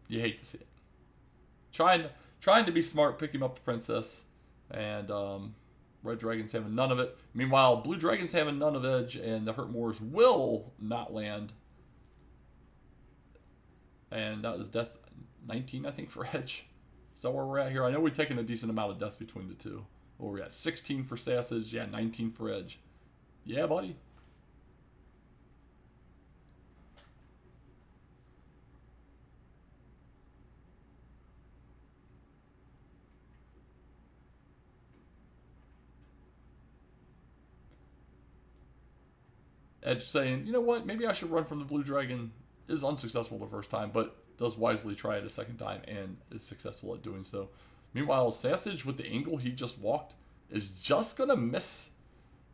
You hate to see it. Trying to be smart, picking up the princess, and red dragons having none of it. Meanwhile, blue dragons having none of edge, and the Hurtmoors will not land. And that was death 19, I think, for edge. Is that where we're at here? I know we've taken a decent amount of deaths between the two. Where we're at 16 for Sassage, yeah, 19 for edge. Yeah, buddy. Edge saying, you know what, maybe I should run from the blue dragon. Is unsuccessful the first time, but does wisely try it a second time and is successful at doing so. Meanwhile, Sassage with the angle he just walked is just gonna miss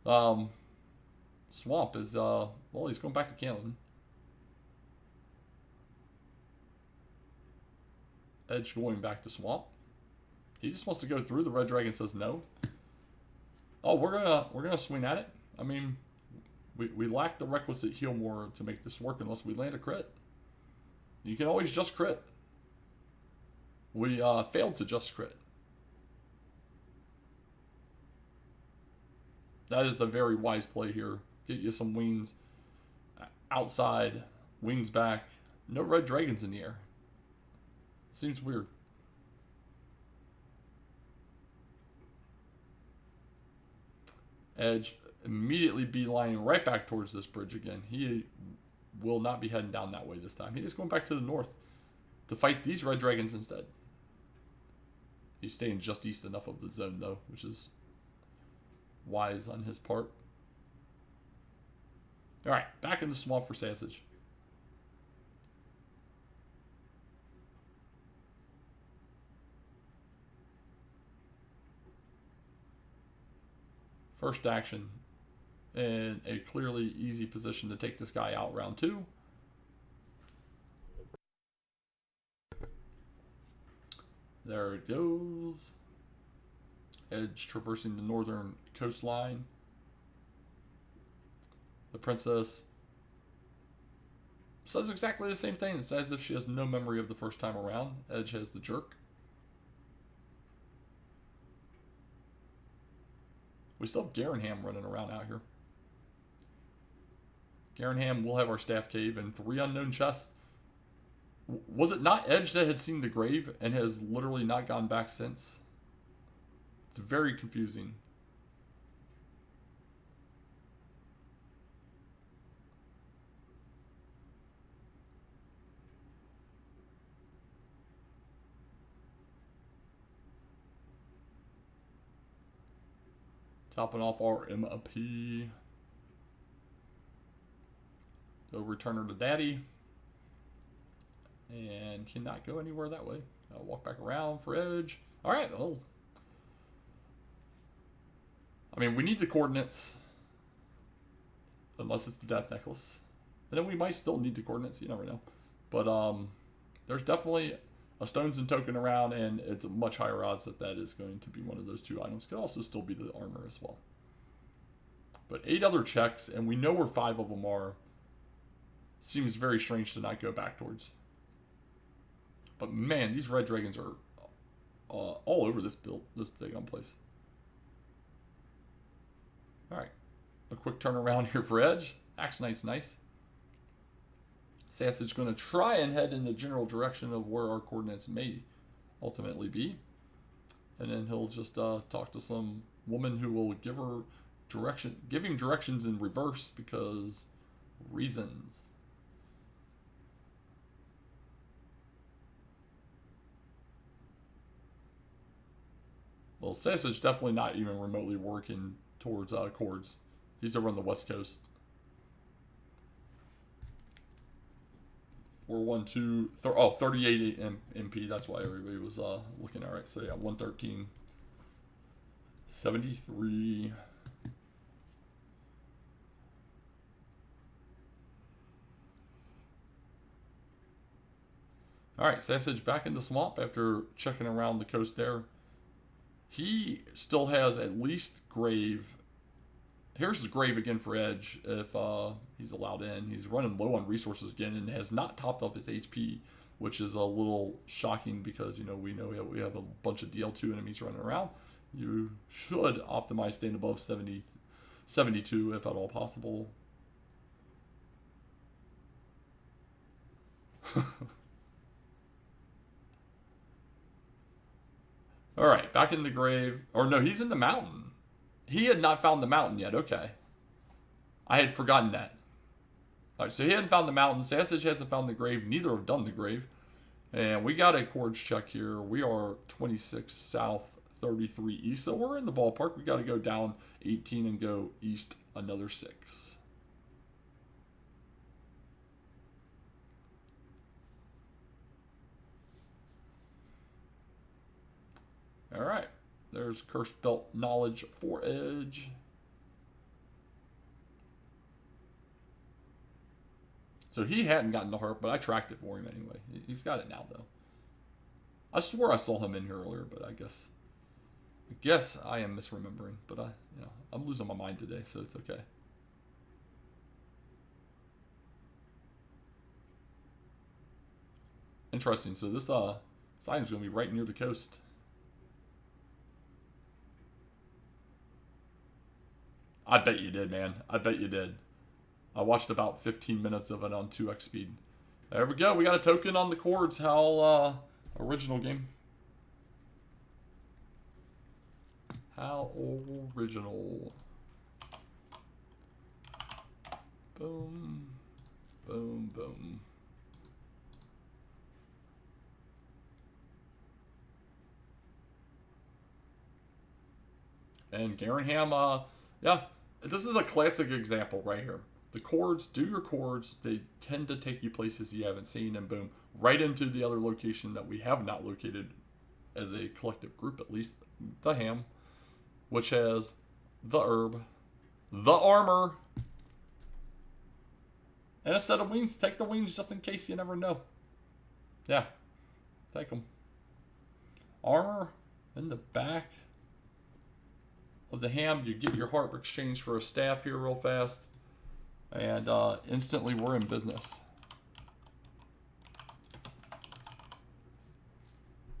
Swamp. Is well, he's going back to Cannon. Edge going back to Swamp. He just wants to go through. The red dragon says no. Oh, we're gonna swing at it. I mean, we lack the requisite heal more to make this work unless we land a crit. You can always just crit. We failed to just crit. That is a very wise play here. Get you some wings outside, wings back. No red dragons in the air. Seems weird. Edge immediately beelining right back towards this bridge again. He will not be heading down that way this time. He is going back to the north to fight these red dragons instead. He's staying just east enough of the zone, though, which is wise on his part. All right, back in the swamp for Sassage. First action. In a clearly easy position to take this guy out round 2. There it goes. Edge traversing the northern coastline. The princess says exactly the same thing. It's as if she has no memory of the first time around. Edge has the jerk. We still have Garenham running around out here. Garenham will have our staff cave and 3 unknown chests. Was it not Edge that had seen the grave and has literally not gone back since? It's very confusing. Topping off our MP. So return her to daddy. And cannot go anywhere that way. I'll walk back around for Edge. Alright, well. I mean, we need the coordinates. Unless it's the death necklace. And then we might still need the coordinates, you never know. But there's definitely a stones and token around, and it's a much higher odds that that is going to be one of those 2 items. Could also still be the armor as well. But 8 other checks, and we know where 5 of them are. Seems very strange to not go back towards. But man, these red dragons are all over this big place. Alright. A quick turnaround here for Edge. Axe Knight's nice. Sassage going to try and head in the general direction of where our coordinates may ultimately be. And then he'll just talk to some woman who will give him directions in reverse because reasons. Well, Sassage definitely not even remotely working towards chords. He's over on the west coast. 38 MP. That's why everybody was looking at it. So yeah, 113. 73. All right, Sassage back in the swamp after checking around the coast there. He still has at least grave. Here's his grave again for Edge if he's allowed in. He's running low on resources again and has not topped off his HP, which is a little shocking because, you know we have a bunch of DL2 enemies running around. You should optimize staying above 72 if at all possible. All right, back in the grave. Or no, he's in the mountain. He had not found the mountain yet. Okay. I had forgotten that. All right, so he hadn't found the mountain. Sassage hasn't found the grave. Neither have done the grave. And we got a chords check here. We are 26 south, 33 east. So we're in the ballpark. We got to go down 18 and go east another 6. All right. There's Curse Belt knowledge for Edge. So he hadn't gotten the harp, but I tracked it for him anyway. He's got it now, though. I swore I saw him in here earlier, but I guess I am misremembering. But I'm losing my mind today, so it's okay. Interesting. So this sign's gonna be right near the coast. I bet you did, man. I bet you did. I watched about 15 minutes of it on 2x speed. There we go. We got a token on the chords. How original game. How original. Boom. Boom, boom. And Garenham, yeah, this is a classic example right here. The chords, do your chords. They tend to take you places you haven't seen, and boom, right into the other location that we have not located as a collective group, at least, the ham, which has the herb, the armor, and a set of wings. Take the wings just in case, you never know. Yeah, take them. Armor in the back of the ham. You get your harp exchange for a staff here real fast, and instantly we're in business.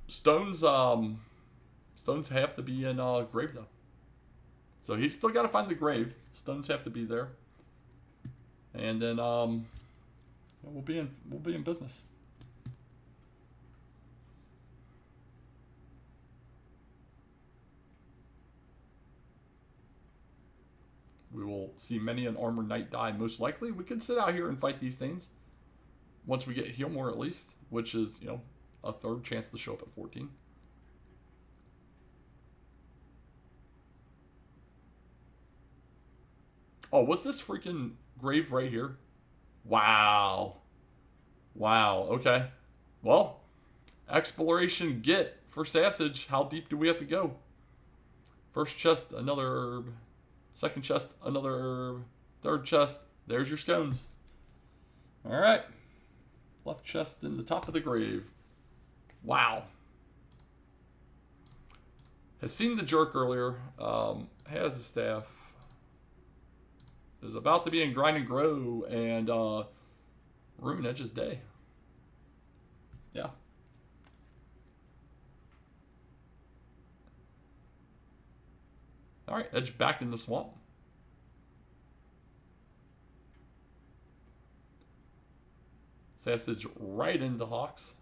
Stones have to be in grave though, so he's still got to find the grave. Stones have to be there, and then we'll be in business. We will see many an armored knight die. Most likely, we could sit out here and fight these things once we get heal more at least, which is, a third chance to show up at 14. Oh, what's this freaking grave right here? Wow. Wow, okay. Well, exploration get for Sassage. How deep do we have to go? First chest, another herb. Second chest, another herb. Third chest, there's your scones. All right. Left chest in the top of the grave. Wow. Has seen the jerk earlier. Has the staff. Is about to be in grind and grow and ruin Edge's day. Yeah. All right, Edge back in the swamp. Sassage right into Hawks.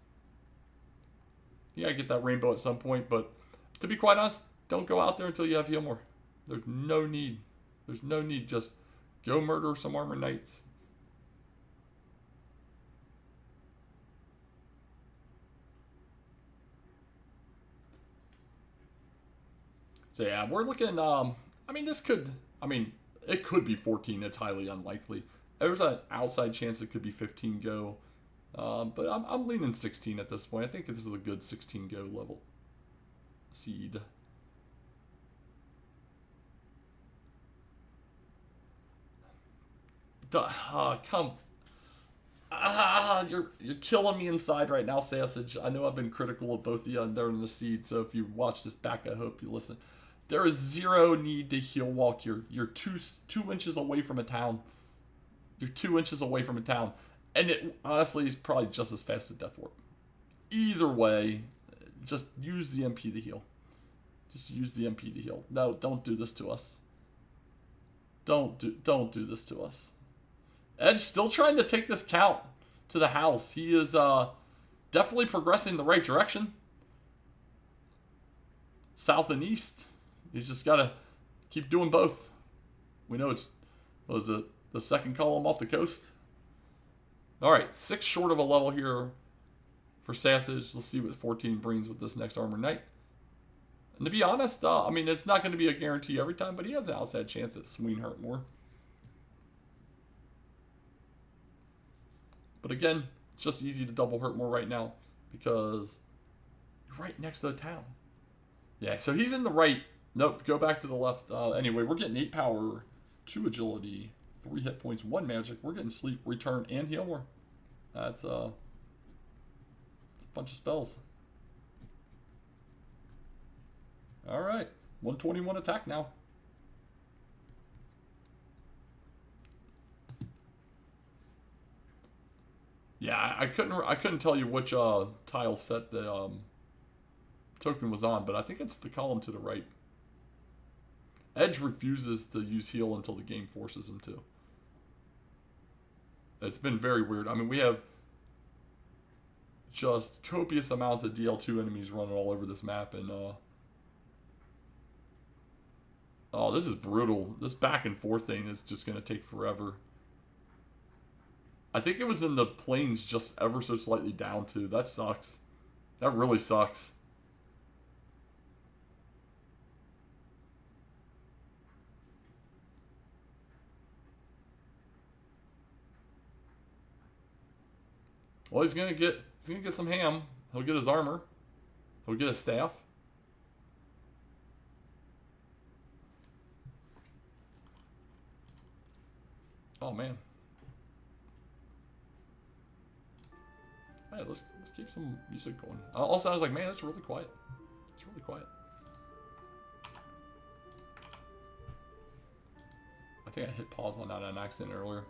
You gotta get that rainbow at some point, but to be quite honest, don't go out there until you have heal more. There's no need. There's no need. Just go murder some armor knights. So yeah, we're looking, it could be 14. It's highly unlikely. There's an outside chance it could be 15 go. But I'm leaning 16 at this point. I think this is a good 16 go level seed. You're killing me inside right now, Sassage. I know I've been critical of both of you and they're in the seed, so if you watch this back, I hope you listen. There is zero need to heel walk. You're two inches away from a town. You're 2 inches away from a town. And it honestly is probably just as fast as Death Warp. Either way, just use the MP to heal. Just use the MP to heal. No, don't do this to us. Don't do this to us. Edge still trying to take this count to the house. He is definitely progressing the right direction. South and east. He's just got to keep doing both. We know it's the second column off the coast. All right, 6 short of a level here for Sassage. Let's see what 14 brings with this next Armor Knight. And to be honest, I mean, it's not going to be a guarantee every time, but he has an outside chance that Sween hurt more. But again, it's just easy to double hurt more right now because you're right next to the town. Yeah, so he's in the right. Nope, go back to the left. Anyway, we're getting 8 power, 2 agility, 3 hit points, 1 magic. We're getting sleep, return, and heal more. That's a bunch of spells. All right, 121 attack now. Yeah, I couldn't tell you which tile set the token was on, but I think it's the column to the right. Edge refuses to use heal until the game forces him to. It's been very weird. I mean, we have just copious amounts of DL2 enemies running all over this map, and oh, this is brutal. This back and forth thing is just going to take forever. I think it was in the plains just ever so slightly down too. That sucks. That really sucks. Well, he's gonna get some ham. He'll get his armor. He'll get his staff. Oh man. Hey, let's keep some music going. Also, I was like, man, it's really quiet. It's really quiet. I think I hit pause on that on accident earlier.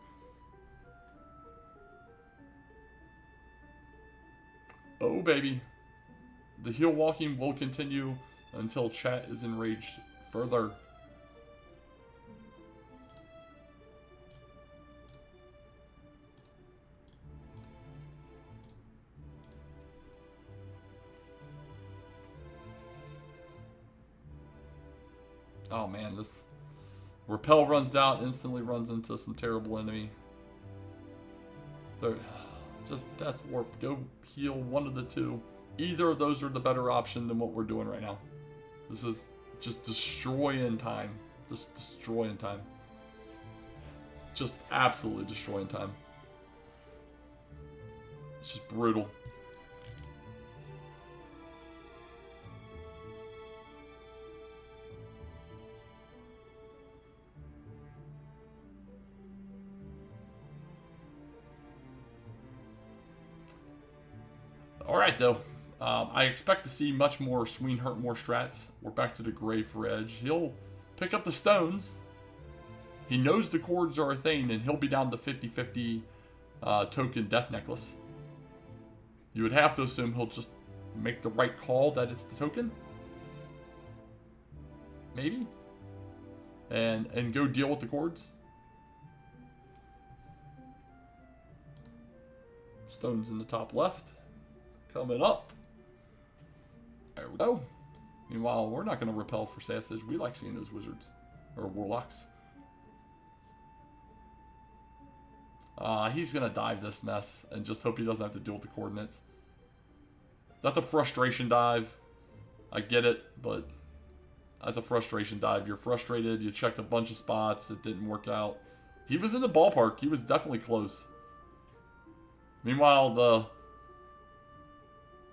Oh, baby. The heel walking will continue until chat is enraged further. Oh man, this repel runs out, instantly runs into some terrible enemy. They're just Death Warp. Go heal one of the two. Either of those are the better option than what we're doing right now. This is just destroying time. Just destroying time. Just absolutely destroying time. It's just brutal. Alright though, I expect to see much more Sween hurt more strats. We're back to the grave for Edge. He'll pick up the stones. He knows the chords are a thing, and he'll be down to 50-50 token death necklace. You would have to assume he'll just make the right call that it's the token. Maybe? And go deal with the chords. Stones in the top left. Coming up. There we go. Meanwhile, we're not going to repel for Sassage. We like seeing those wizards. Or warlocks. He's going to dive this mess and just hope he doesn't have to deal with the coordinates. That's a frustration dive. I get it, but that's a frustration dive. You're frustrated. You checked a bunch of spots. It didn't work out. He was in the ballpark. He was definitely close. Meanwhile, the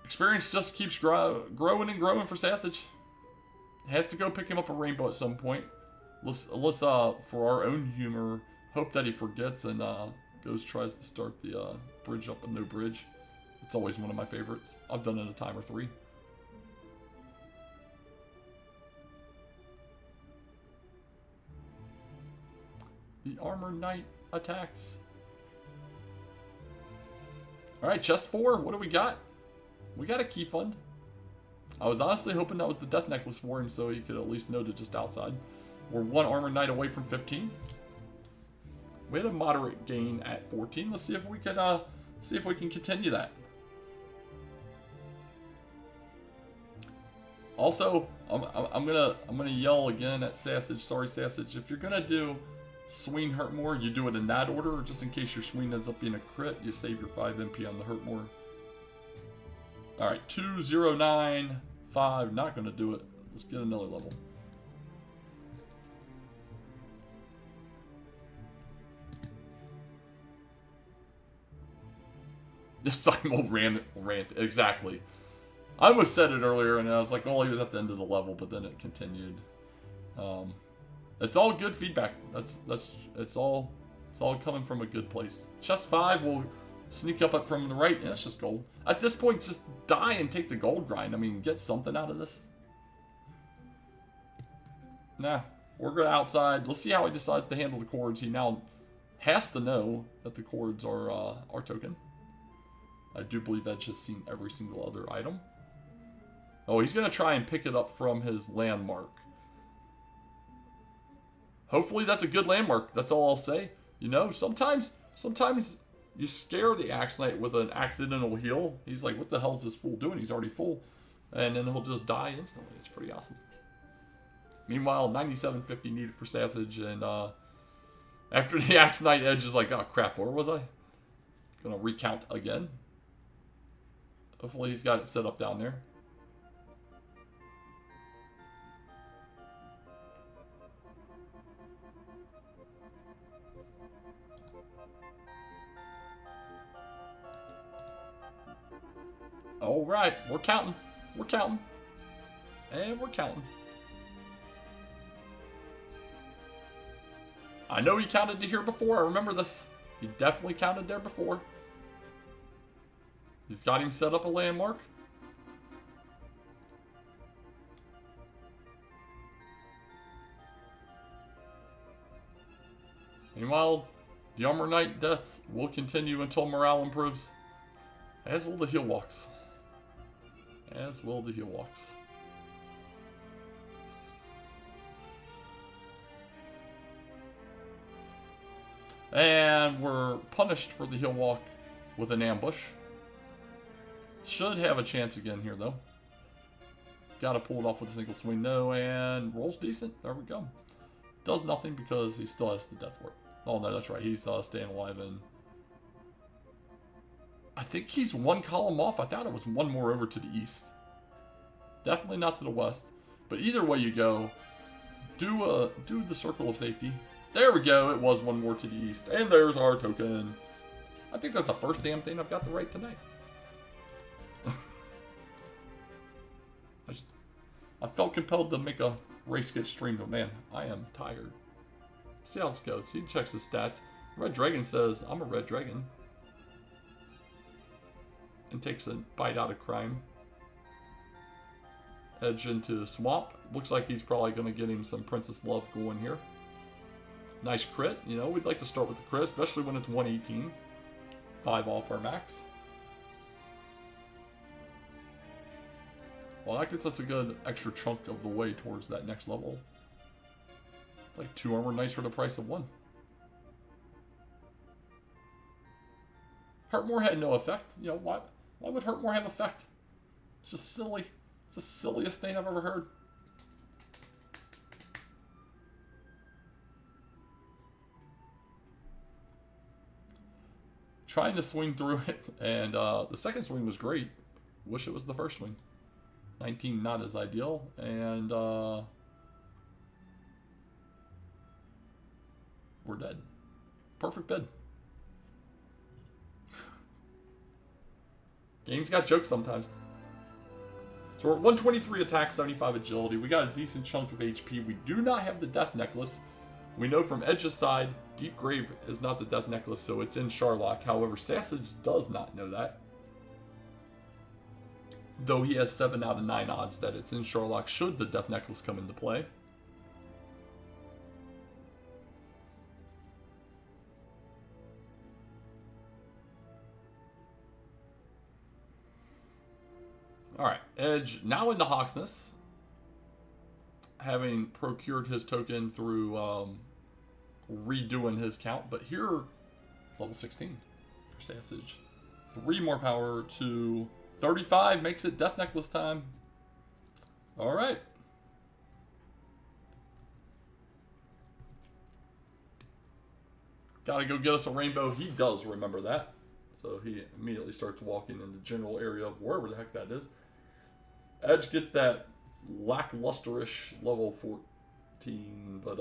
experience just keeps growing and growing for Sassage. Has to go pick him up a rainbow at some point. Let's for our own humor, hope that he forgets and tries to start the bridge up and no bridge. It's always one of my favorites. I've done it a time or 3. The Armor Knight attacks. Alright, chest 4. What do we got? We got a key fund. I was honestly hoping that was the death necklace for him so he could at least know to just outside. We're 1 Armor Knight away from 15. We had a moderate gain at 14. Let's see if we can continue that. Also, I'm gonna yell again at Sassage. Sorry, Sassage. If you're gonna do Swing Hurt More, you do it in that order, just in case your swing ends up being a crit. You save your 5 MP on the Hurt More. All right, 2, 0, 9, 5. Not gonna do it. Let's get another level. The Simul rant, exactly. I almost said it earlier, and I was like, "Oh, he was at the end of the level," but then it continued. It's all good feedback. It's all coming from a good place. Chest 5 will sneak up from the right. Yeah, it's just gold. At this point, just die and take the gold grind. I mean, get something out of this. Nah, we're good outside. Let's see how he decides to handle the cords. He now has to know that the cords are our token. I do believe Edge has seen every single other item. Oh, he's going to try and pick it up from his landmark. Hopefully that's a good landmark. That's all I'll say. You know, sometimes you scare the Axe Knight with an accidental heal. He's like, what the hell is this fool doing? He's already full. And then he'll just die instantly. It's pretty awesome. Meanwhile, 9750 needed for Sassage. And after the Axe Knight, Edge is like, oh crap, where was I? Gonna recount again. Hopefully he's got it set up down there. All right, we're counting. We're counting. And we're counting. I know he counted to here before. I remember this. He definitely counted there before. He's got him set up a landmark. Meanwhile, the Armor Knight deaths will continue until morale improves. As will the heal walks. As will the heal walks. And we're punished for the heal walk with an ambush. Should have a chance again here, though. Gotta pull it off with a single swing. No, and rolls decent. There we go. Does nothing because he still has the death ward. Oh, no, that's right. He's staying alive, and I think he's 1 column off. I thought it was 1 more over to the east. Definitely not to the west. But either way you go, do the circle of safety. There we go. It was 1 more to the east. And there's our token. I think that's the first damn thing I've got the right tonight. I felt compelled to make a race get streamed, but man, I am tired. See how this goes. He checks his stats. Red Dragon says, I'm a Red Dragon. And takes a bite out of crime. Edge into Swamp. Looks like he's probably going to get him some Princess Love going here. Nice crit. You know, we'd like to start with the crit, especially when it's 118. 5 off our max. Well, that gets us a good extra chunk of the way towards that next level. Like 2 Armor Knights for the price of 1. Hurt More had no effect. You know, why would Hurt More have effect? It's just silly. It's the silliest thing I've ever heard. Trying to swing through it, and the second swing was great. Wish it was the first swing. 19 not as ideal, and we're dead. Perfect bid. Game's got jokes sometimes. So we're at 123 attack, 75 agility. We got a decent chunk of HP. We do not have the death necklace. We know from Edge's side, Deep Grave is not the Death Necklace, so it's in Sharlock. However, Sassage does not know that. Though he has 7 out of 9 odds that it's in Sharlock should the Death Necklace come into play. Alright, Edge now into Hawksness. Having procured his token through redoing his count. But here, level 16 for Sassage. 3 more power to 35, makes it Death Necklace time. Alright. Gotta go get us a rainbow. He does remember that. So he immediately starts walking in the general area of wherever the heck that is. Edge gets that lacklusterish level 14, but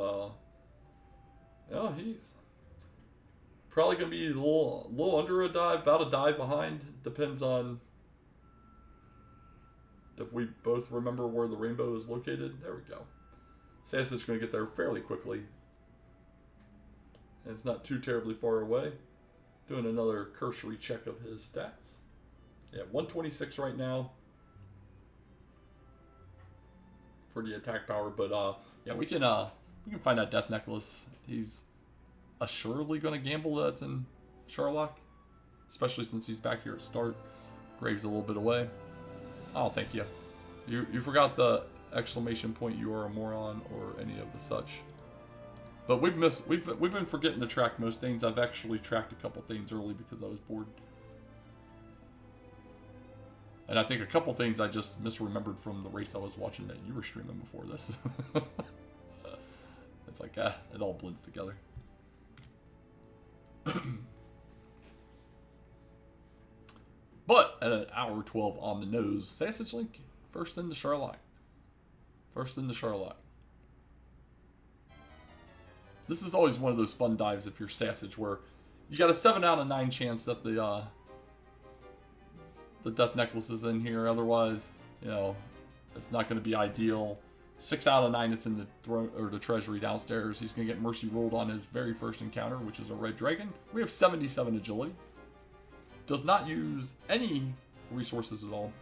yeah, he's probably gonna be a little under a dive, about a dive behind. Depends on if we both remember where the rainbow is located. There we go. Sassa's gonna get there fairly quickly, and it's not too terribly far away. Doing another cursory check of his stats. Yeah, 126 right now for the attack power, but yeah, we can find that Death Necklace. He's assuredly going to gamble that it's in Sharlock, especially since he's back here at start. Graves a little bit away. Oh, thank you. You forgot the exclamation point. You are a moron, or any of the such. But we've been forgetting to track most things. I've actually tracked a couple things early because I was bored. And I think a couple things I just misremembered from the race I was watching that you were streaming before this. It's like, it all blends together. But at an hour 12 on the nose, Sassagelink first into Sharlock. First into Sharlock. This is always one of those fun dives if you're Sassage, where you got a 7 out of 9 chance that the Death Necklace is in here. Otherwise, you know, it's not going to be ideal. 6 out of 9 it's in the throne or the treasury downstairs. He's going to get mercy rolled on his very first encounter, which is a red dragon. We have 77 agility. Does not use any resources at all.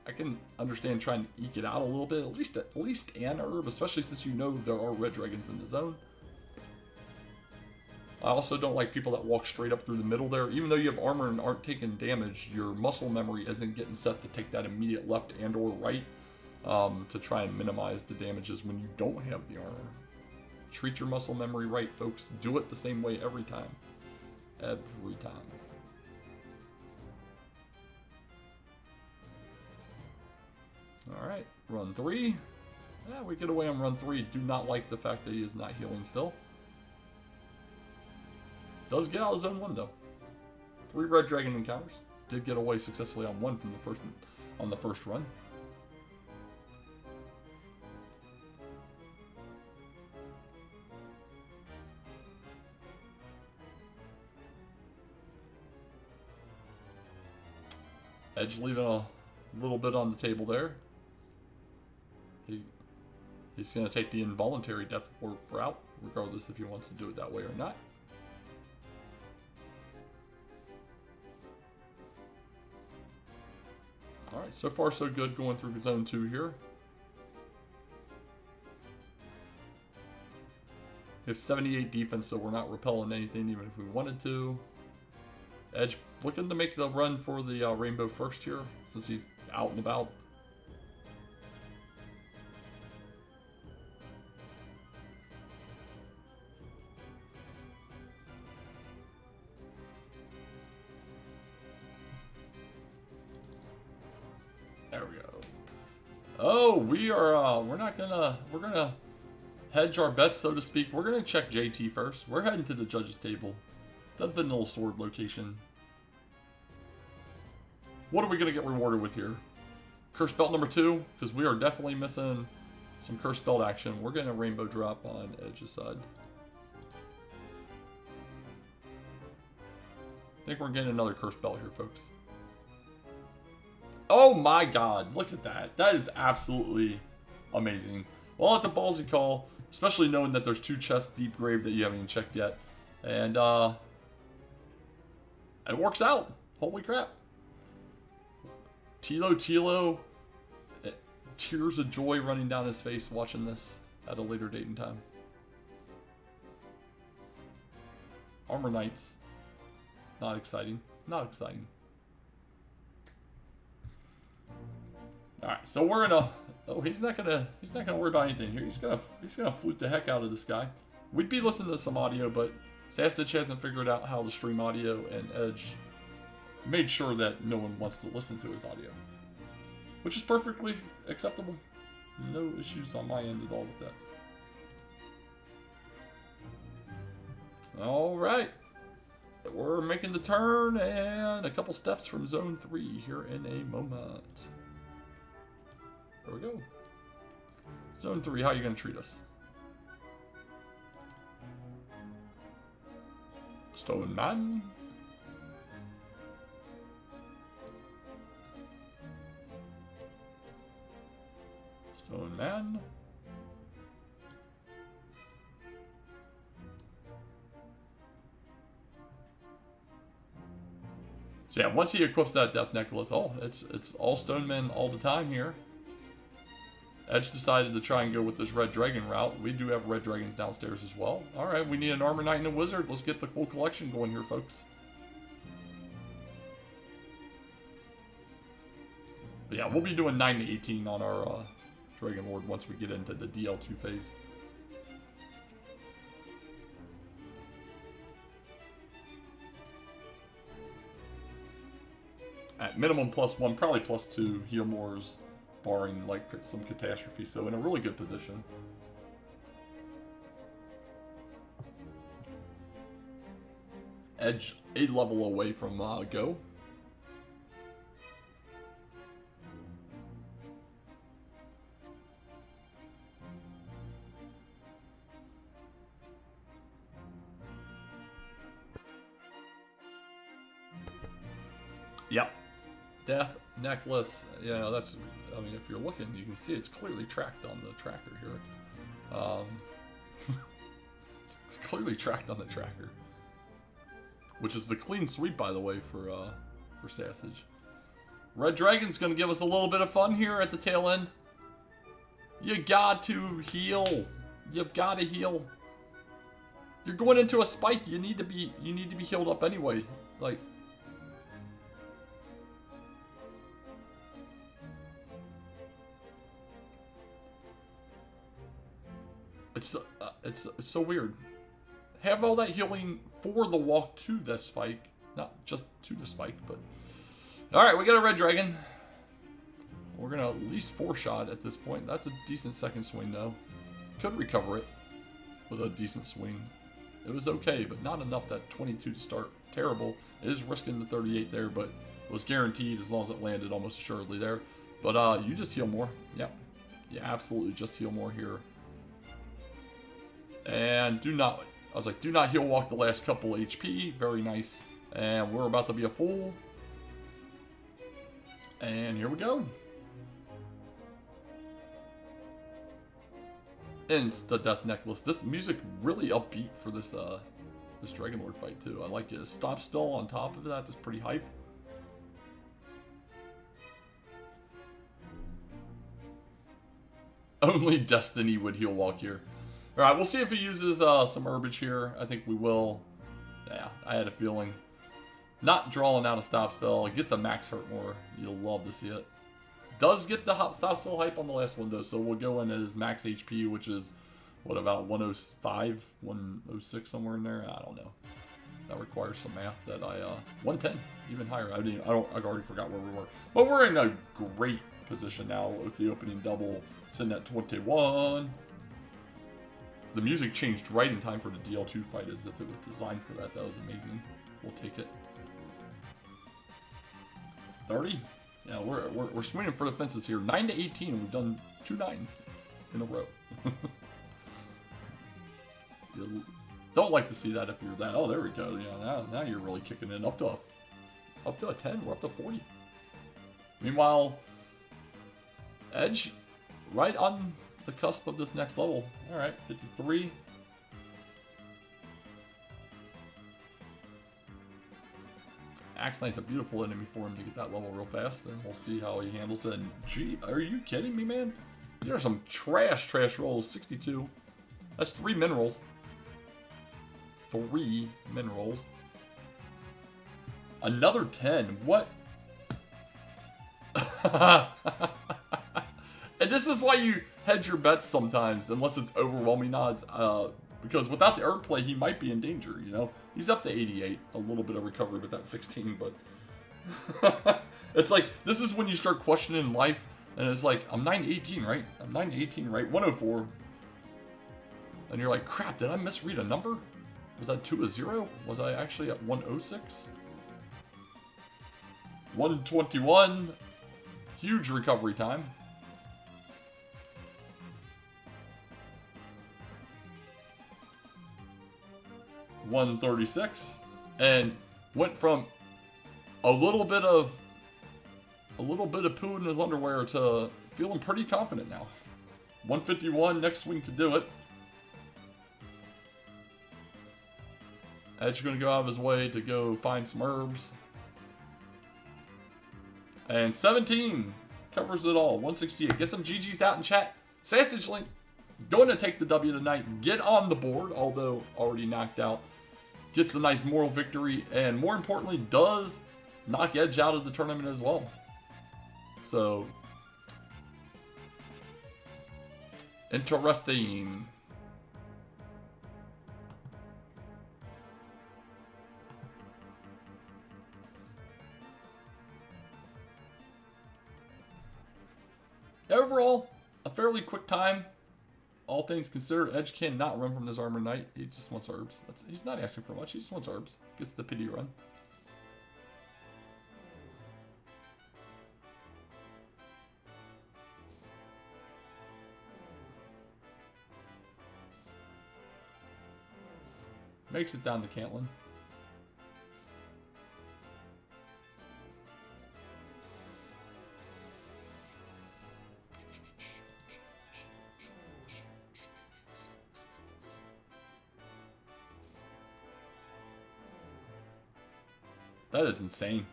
I can understand trying to eke it out a little bit, at least an herb, especially since you know there are red dragons in the zone. I also don't like people that walk straight up through the middle there. Even though you have armor and aren't taking damage, your muscle memory isn't getting set to take that immediate left and or right to try and minimize the damages when you don't have the armor. Treat your muscle memory right, folks. Do it the same way every time. Every time. Alright, run 3. Yeah, we get away on run 3. Do not like the fact that he is not healing still. Does get out of zone 1 though. 3 red dragon encounters. Did get away successfully on 1 from the first run. Edge leaving a little bit on the table there. He's going to take the involuntary death warp route, regardless if he wants to do it that way or not. Alright, so far so good going through zone 2 here. We have 78 defense, so we're not repelling anything even if we wanted to. Edge looking to make the run for the rainbow first here, since he's out and about. There we go. Oh, we're gonna hedge our bets, so to speak. We're gonna check JT first. We're heading to the judges table. The vanilla sword location. What are we gonna get rewarded with here? Curse belt number 2, because we are definitely missing some curse belt action. We're getting a rainbow drop on Edge's side. I think we're getting another curse belt here, folks. Oh my god, look at that. That is absolutely amazing. Well, it's a ballsy call, especially knowing that there's 2 chests deep grave that you haven't even checked yet. And, it works out. Holy crap. Tilo, tears of joy running down his face watching this at a later date and time. Armor Knights. Not exciting. Not exciting. Alright, so we're in a... Oh, he's not gonna worry about anything here. He's gonna flute the heck out of this guy. We'd be listening to some audio, but Sassage hasn't figured out how to stream audio, and Edge made sure that no one wants to listen to his audio. Which is perfectly acceptable. No issues on my end at all with that. Alright. We're making the turn, and a couple steps from Zone 3 here in a moment. There we go. Zone 3, how are you going to treat us? Stone Man. Stone Man. So yeah, once he equips that Death Necklace, oh, it's all Stone Men all the time here. Edge decided to try and go with this Red Dragon route. We do have Red Dragons downstairs as well. Alright, we need an Armor Knight and a Wizard. Let's get the full collection going here, folks. But yeah, we'll be doing 9 to 18 on our Dragon Lord once we get into the DL2 phase. At minimum +1, probably +2 heal mores, barring like some catastrophe, so in a really good position. Edge a level away from go. Yep. Death Necklace, you know, that's, I mean, if you're looking, you can see it's clearly tracked on the tracker here. It's clearly tracked on the tracker. Which is the clean sweep, by the way, for Sassage. Red Dragon's gonna give us a little bit of fun here at the tail end. You got to heal. You've got to heal. You're going into a spike, you need to be healed up anyway. Like, it's so weird. Have all that healing for the walk to the spike, not just to the spike, but... Alright, we got a Red Dragon. We're gonna at least 4-shot at this point. That's a decent second swing, though. Could recover it with a decent swing. It was okay, but not enough. That 22 to start. Terrible. It is risking the 38 there, but it was guaranteed as long as it landed almost assuredly there. But you just heal more. Yep. You absolutely just heal more here. And do not heal walk the last couple HP. Very nice. And we're about to be a fool. And here we go. Insta Death Necklace. This music really upbeat for this this Dragon Lord fight too. I like it. A stop spell on top of that. That's pretty hype. Only Destiny would heal walk here. Alright, we'll see if he uses some herbage here. I think we will. Yeah, I had a feeling. Not drawing out a stop spell. It gets a max hurt more. You'll love to see it. Does get the stop spell hype on the last one though, so we'll go in as max HP, which is, what, about 105, 106, somewhere in there? I don't know. That requires some math that 110, even higher. I already forgot where we were. But we're in a great position now with the opening double, sitting at 21. The music changed right in time for the DL2 fight as if it was designed for that. That was amazing. We'll take it. 30? Yeah, we're swinging for the fences here. 9 to 18. We've done 2 9s in a row. You don't like to see that if you're that. Oh, there we go. Yeah, now you're really kicking in. Up to a 10. We're up to 40. Meanwhile, Edge, right on the cusp of this next level. All right, 53. Axelite's a beautiful enemy for him to get that level real fast, and we'll see how he handles it. And gee, are you kidding me, man? These are some trash rolls. 62. That's 3 minerals. 3 minerals. Another 10. What? And this is why you hedge your bets sometimes, unless it's overwhelming odds. Because without the Earth play, he might be in danger, you know? He's up to 88. A little bit of recovery with that 16, but... It's like, this is when you start questioning life, and it's like, I'm 9 to 18, right? I'm 9 to 18, right? 104. And you're like, crap, did I misread a number? Was that 2 to 0? Was I actually at 106? 121. Huge recovery time. $136, and went from a little bit of poo in his underwear to feeling pretty confident now. 151, next swing to do it. Edge gonna go out of his way to go find some herbs. And 17 covers it all. 168. Get some GGs out in chat. Sassagelink going to take the W tonight. Get on the board, although already knocked out. Gets a nice moral victory, and more importantly, does knock Edge out of the tournament as well. So, interesting. Overall, a fairly quick time. All things considered, Edge cannot run from this Armor Knight. He just wants herbs. He's not asking for much. He just wants herbs. Gets the pity run. Makes it down to Cantlin. That is insane.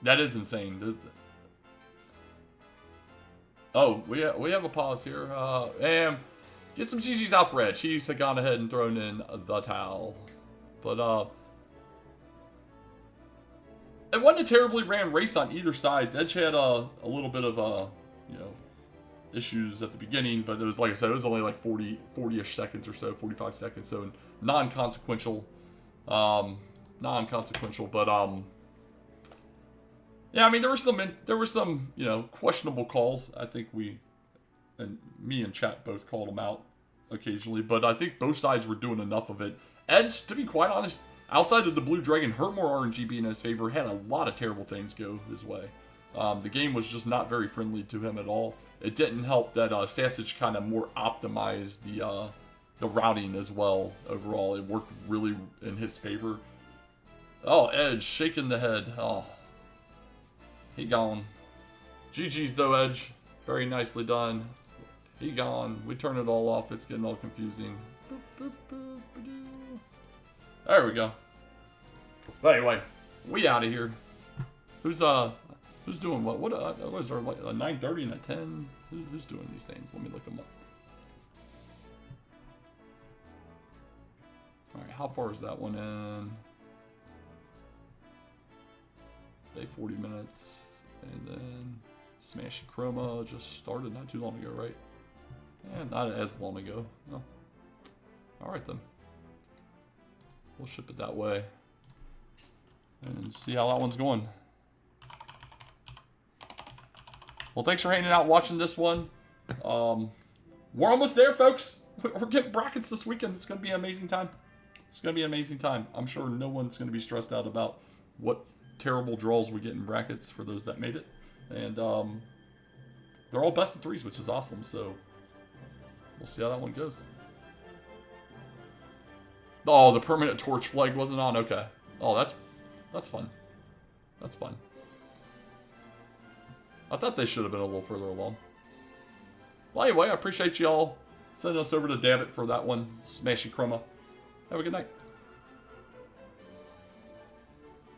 That is insane. Oh, we have a pause here. And get some GG's out for Edge. He's gone ahead and thrown in the towel. But, it wasn't a terribly ran race on either side. Edge had a little bit of, you know, issues at the beginning, but it was, like I said, it was only like 40-ish seconds or so, 45 seconds, so non-consequential. Non-consequential, but yeah, I mean there were some you know, questionable calls. I think me and chat both called them out occasionally, but I think both sides were doing enough of it. Edge, to be quite honest, outside of the Blue Dragon, hurt more RNG being in his favor, had a lot of terrible things go his way. The game was just not very friendly to him at all. It didn't help that Sassage kind of more optimized the routing as well. Overall, it worked really in his favor. Oh, Edge shaking the head. Oh, he gone. GG's though, Edge. Very nicely done. He gone. We turn it all off. It's getting all confusing. Boop, boop, boop, ba-doo. There we go. But anyway, we out of here. Who's doing what? What is there, like a 9:30 and a 10? Who's doing these things? Let me look them up. All right, how far is that one in? Day 40 minutes, and then Smash Chroma just started not too long ago, right? Yeah, not as long ago. No. Alright then. We'll ship it that way. And see how that one's going. Well, thanks for hanging out watching this one. We're almost there, folks. We're getting brackets this weekend. It's going to be an amazing time. It's going to be an amazing time. I'm sure no one's going to be stressed out about what terrible draws we get in brackets for those that made it. And they're all best of threes, which is awesome. So we'll see how that one goes. Oh, the permanent torch flag wasn't on. Okay. Oh, that's fun. That's fun. I thought they should have been a little further along. Well, anyway, I appreciate y'all sending us over to Dammit for that one. Smashy Chroma. Have a good night.